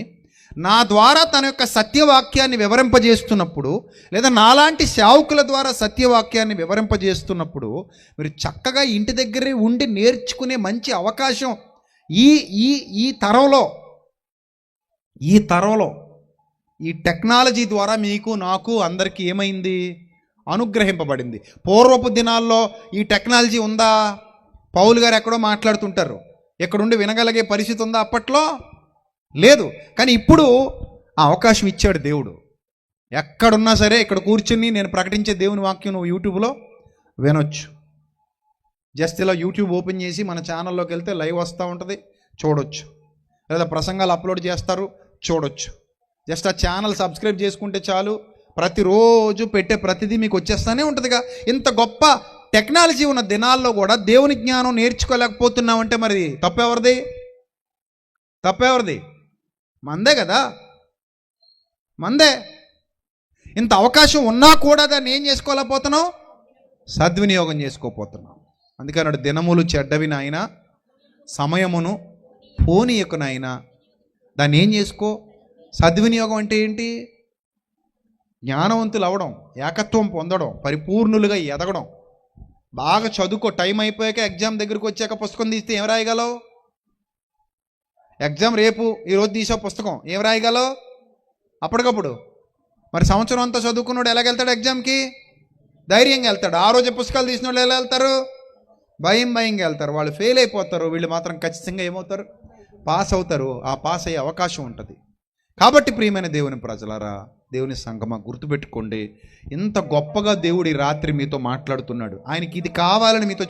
నా ద్వారా తన యొక్క సత్యవాక్యాన్ని వివరింపజేస్తున్నప్పుడు, లేదా నాలాంటి సేవకుల ద్వారా సత్యవాక్యాన్ని వివరింపజేస్తున్నప్పుడు మీరు చక్కగా ఇంటి దగ్గరే ఉండి నేర్చుకునే మంచి అవకాశం ఈ తరంలో ఈ టెక్నాలజీ ద్వారా మీకు, నాకు, అందరికీ ఏమైంది? అనుగ్రహింపబడింది. పూర్వపు దినాల్లో ఈ టెక్నాలజీ ఉందా? పౌలు గారు ఎక్కడో మాట్లాడుతుంటారు, ఎక్కడుండి వినగలిగే పరిస్థితి ఉందా? అప్పట్లో లేదు. కానీ ఇప్పుడు ఆ అవకాశం ఇచ్చాడు దేవుడు. ఎక్కడున్నా సరే ఇక్కడ కూర్చుని నేను ప్రకటించే దేవుని వాక్యం నువ్వు యూట్యూబ్లో వినొచ్చు. జస్ట్ ఇలా యూట్యూబ్ ఓపెన్ చేసి మన ఛానల్లోకి వెళ్తే లైవ్ వస్తూ ఉంటుంది, చూడొచ్చు. లేదా ప్రసంగాలు అప్లోడ్ చేస్తారు, చూడొచ్చు. జస్ట్ ఆ ఛానల్ సబ్స్క్రైబ్ చేసుకుంటే చాలు, ప్రతిరోజు పెట్టే ప్రతిదీ మీకు వచ్చేస్తూనే ఉంటుందిగా. ఇంత గొప్ప టెక్నాలజీ ఉన్న దినాల్లో కూడా దేవుని జ్ఞానం నేర్చుకోలేకపోతున్నామంటే మరి తప్పెవరిది? మందే కదా, మందే. ఇంత అవకాశం ఉన్నా కూడా దాన్ని ఏం చేసుకోలేకపోతున్నాం? సద్వినియోగం చేసుకోపోతున్నాం. అందుకన్నాడు, దినములు చెడ్డవి నాయన, సమయమును పోనీయకు నాయన. దాన్ని ఏం చేసుకో? సద్వినియోగం అంటే ఏంటి? జ్ఞానవంతులు అవడం, ఏకత్వం పొందడం, పరిపూర్ణులుగా ఎదగడం. బాగా చదువుకో. టైం అయిపోయాక ఎగ్జామ్ దగ్గరికి వచ్చాక పుస్తకం తీస్తే ఏం రాయగలవు? ఎగ్జామ్ రేపు, ఈరోజు తీసే పుస్తకం ఏం రాయగలవు అప్పటికప్పుడు? మరి సంవత్సరం అంతా చదువుకున్నాడు ఎలాగెళ్తాడు ఎగ్జామ్కి? ధైర్యంగా వెళ్తాడు. ఆ రోజు పుస్తకాలు తీసిన వాళ్ళు ఎలా వెళ్తారు? భయంగా వెళ్తారు. వాళ్ళు ఫెయిల్ అయిపోతారు. వీళ్ళు మాత్రం ఖచ్చితంగా ఏమవుతారు? పాస్ అవుతారు. ఆ పాస్ అయ్యే అవకాశం ఉంటుంది. కాబట్టి ప్రియమైన దేవుని ప్రజలారా, దేవుని సంగమా, గుర్తుపెట్టుకోండి, ఇంత గొప్పగా దేవుడు ఈ రాత్రి మీతో మాట్లాడుతున్నాడు. ఆయనకి ఇది కావాలని మీతో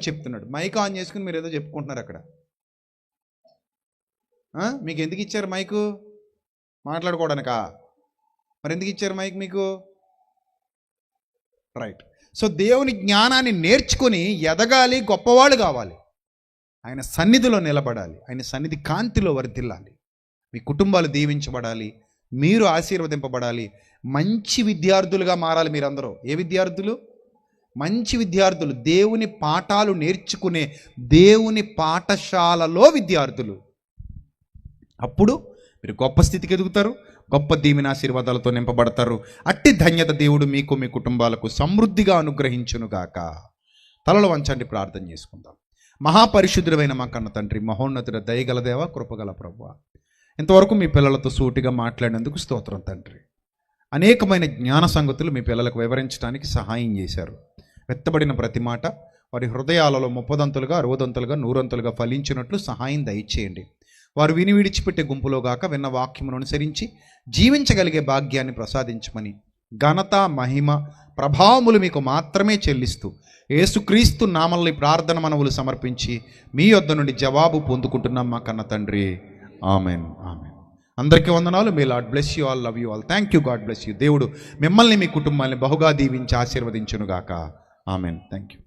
చెప్తున్నాడు. మైక్ ఆన్ చేసుకుని మీరు ఏదో చెప్పుకుంటున్నారు అక్కడ. మీకు ఎందుకు ఇచ్చారు మైకు? మాట్లాడుకోవడానికా? మరి ఎందుకు ఇచ్చారు మైక్ మీకు? రైట్. సో దేవుని జ్ఞానాన్ని నేర్చుకొని ఎదగాలి, గొప్పవాళ్ళు కావాలి, ఆయన సన్నిధిలో నిలబడాలి, ఆయన సన్నిధి కాంతిలో వర్ధిల్లాలి, మీ కుటుంబాలు దీవించబడాలి, మీరు ఆశీర్వదింపబడాలి, మంచి విద్యార్థులుగా మారాలి మీరందరూ. ఏ విద్యార్థులు? మంచి విద్యార్థులు, దేవుని పాఠాలు నేర్చుకునే దేవుని పాఠశాలలో విద్యార్థులు. అప్పుడు మీరు గొప్ప స్థితికి ఎదుగుతారు, గొప్ప దీవెన ఆశీర్వాదాలతో నింపబడతారు. అట్టి ధన్యత దేవుడు మీకు, మీ కుటుంబాలకు సమృద్ధిగా అనుగ్రహించునుగాక. తలలు వంచండి, ప్రార్థన చేసుకుందాం. మహాపరిశుద్ధుడైన మా కన్న తండ్రి, మహోన్నతుడ, దయగల దేవ, కృపగల ప్రభువా, ఇంతవరకు మీ పిల్లలతో సూటిగా మాట్లాడినందుకు స్తోత్రం తండ్రి. అనేకమైన జ్ఞాన సంగతులు మీ పిల్లలకు వివరించడానికి సహాయం చేశారు. వెత్తబడిన ప్రతి మాట వారి హృదయాలలో 30దంతులుగా, 60దంతులుగా, 100దంతులుగా ఫలించినట్లు సహాయం దయచేయండి. వారు విని విడిచిపెట్టే గుంపులో గాక విన్న వాక్యమును అనుసరించి జీవించగలిగే భాగ్యాన్ని ప్రసాదించమని ఘనత, మహిమ, ప్రభావములు మీకు మాత్రమే చెల్లిస్తూ యేసుక్రీస్తు నామములో ఈ ప్రార్థన మనవులు సమర్పించి మీ యొద్ద నుండి జవాబు పొందుకుంటున్నాం మా కన్న తండ్రి. Amen, amen. అందరికీ వందనాలు. May Lord bless you all, love you all. Thank you, God bless you. దేవుడు మిమ్మల్ని, మీ కుటుంబాన్ని బహుగా దీవించి ఆశీర్వదించునుగాక. ఆమెన్. Thank you.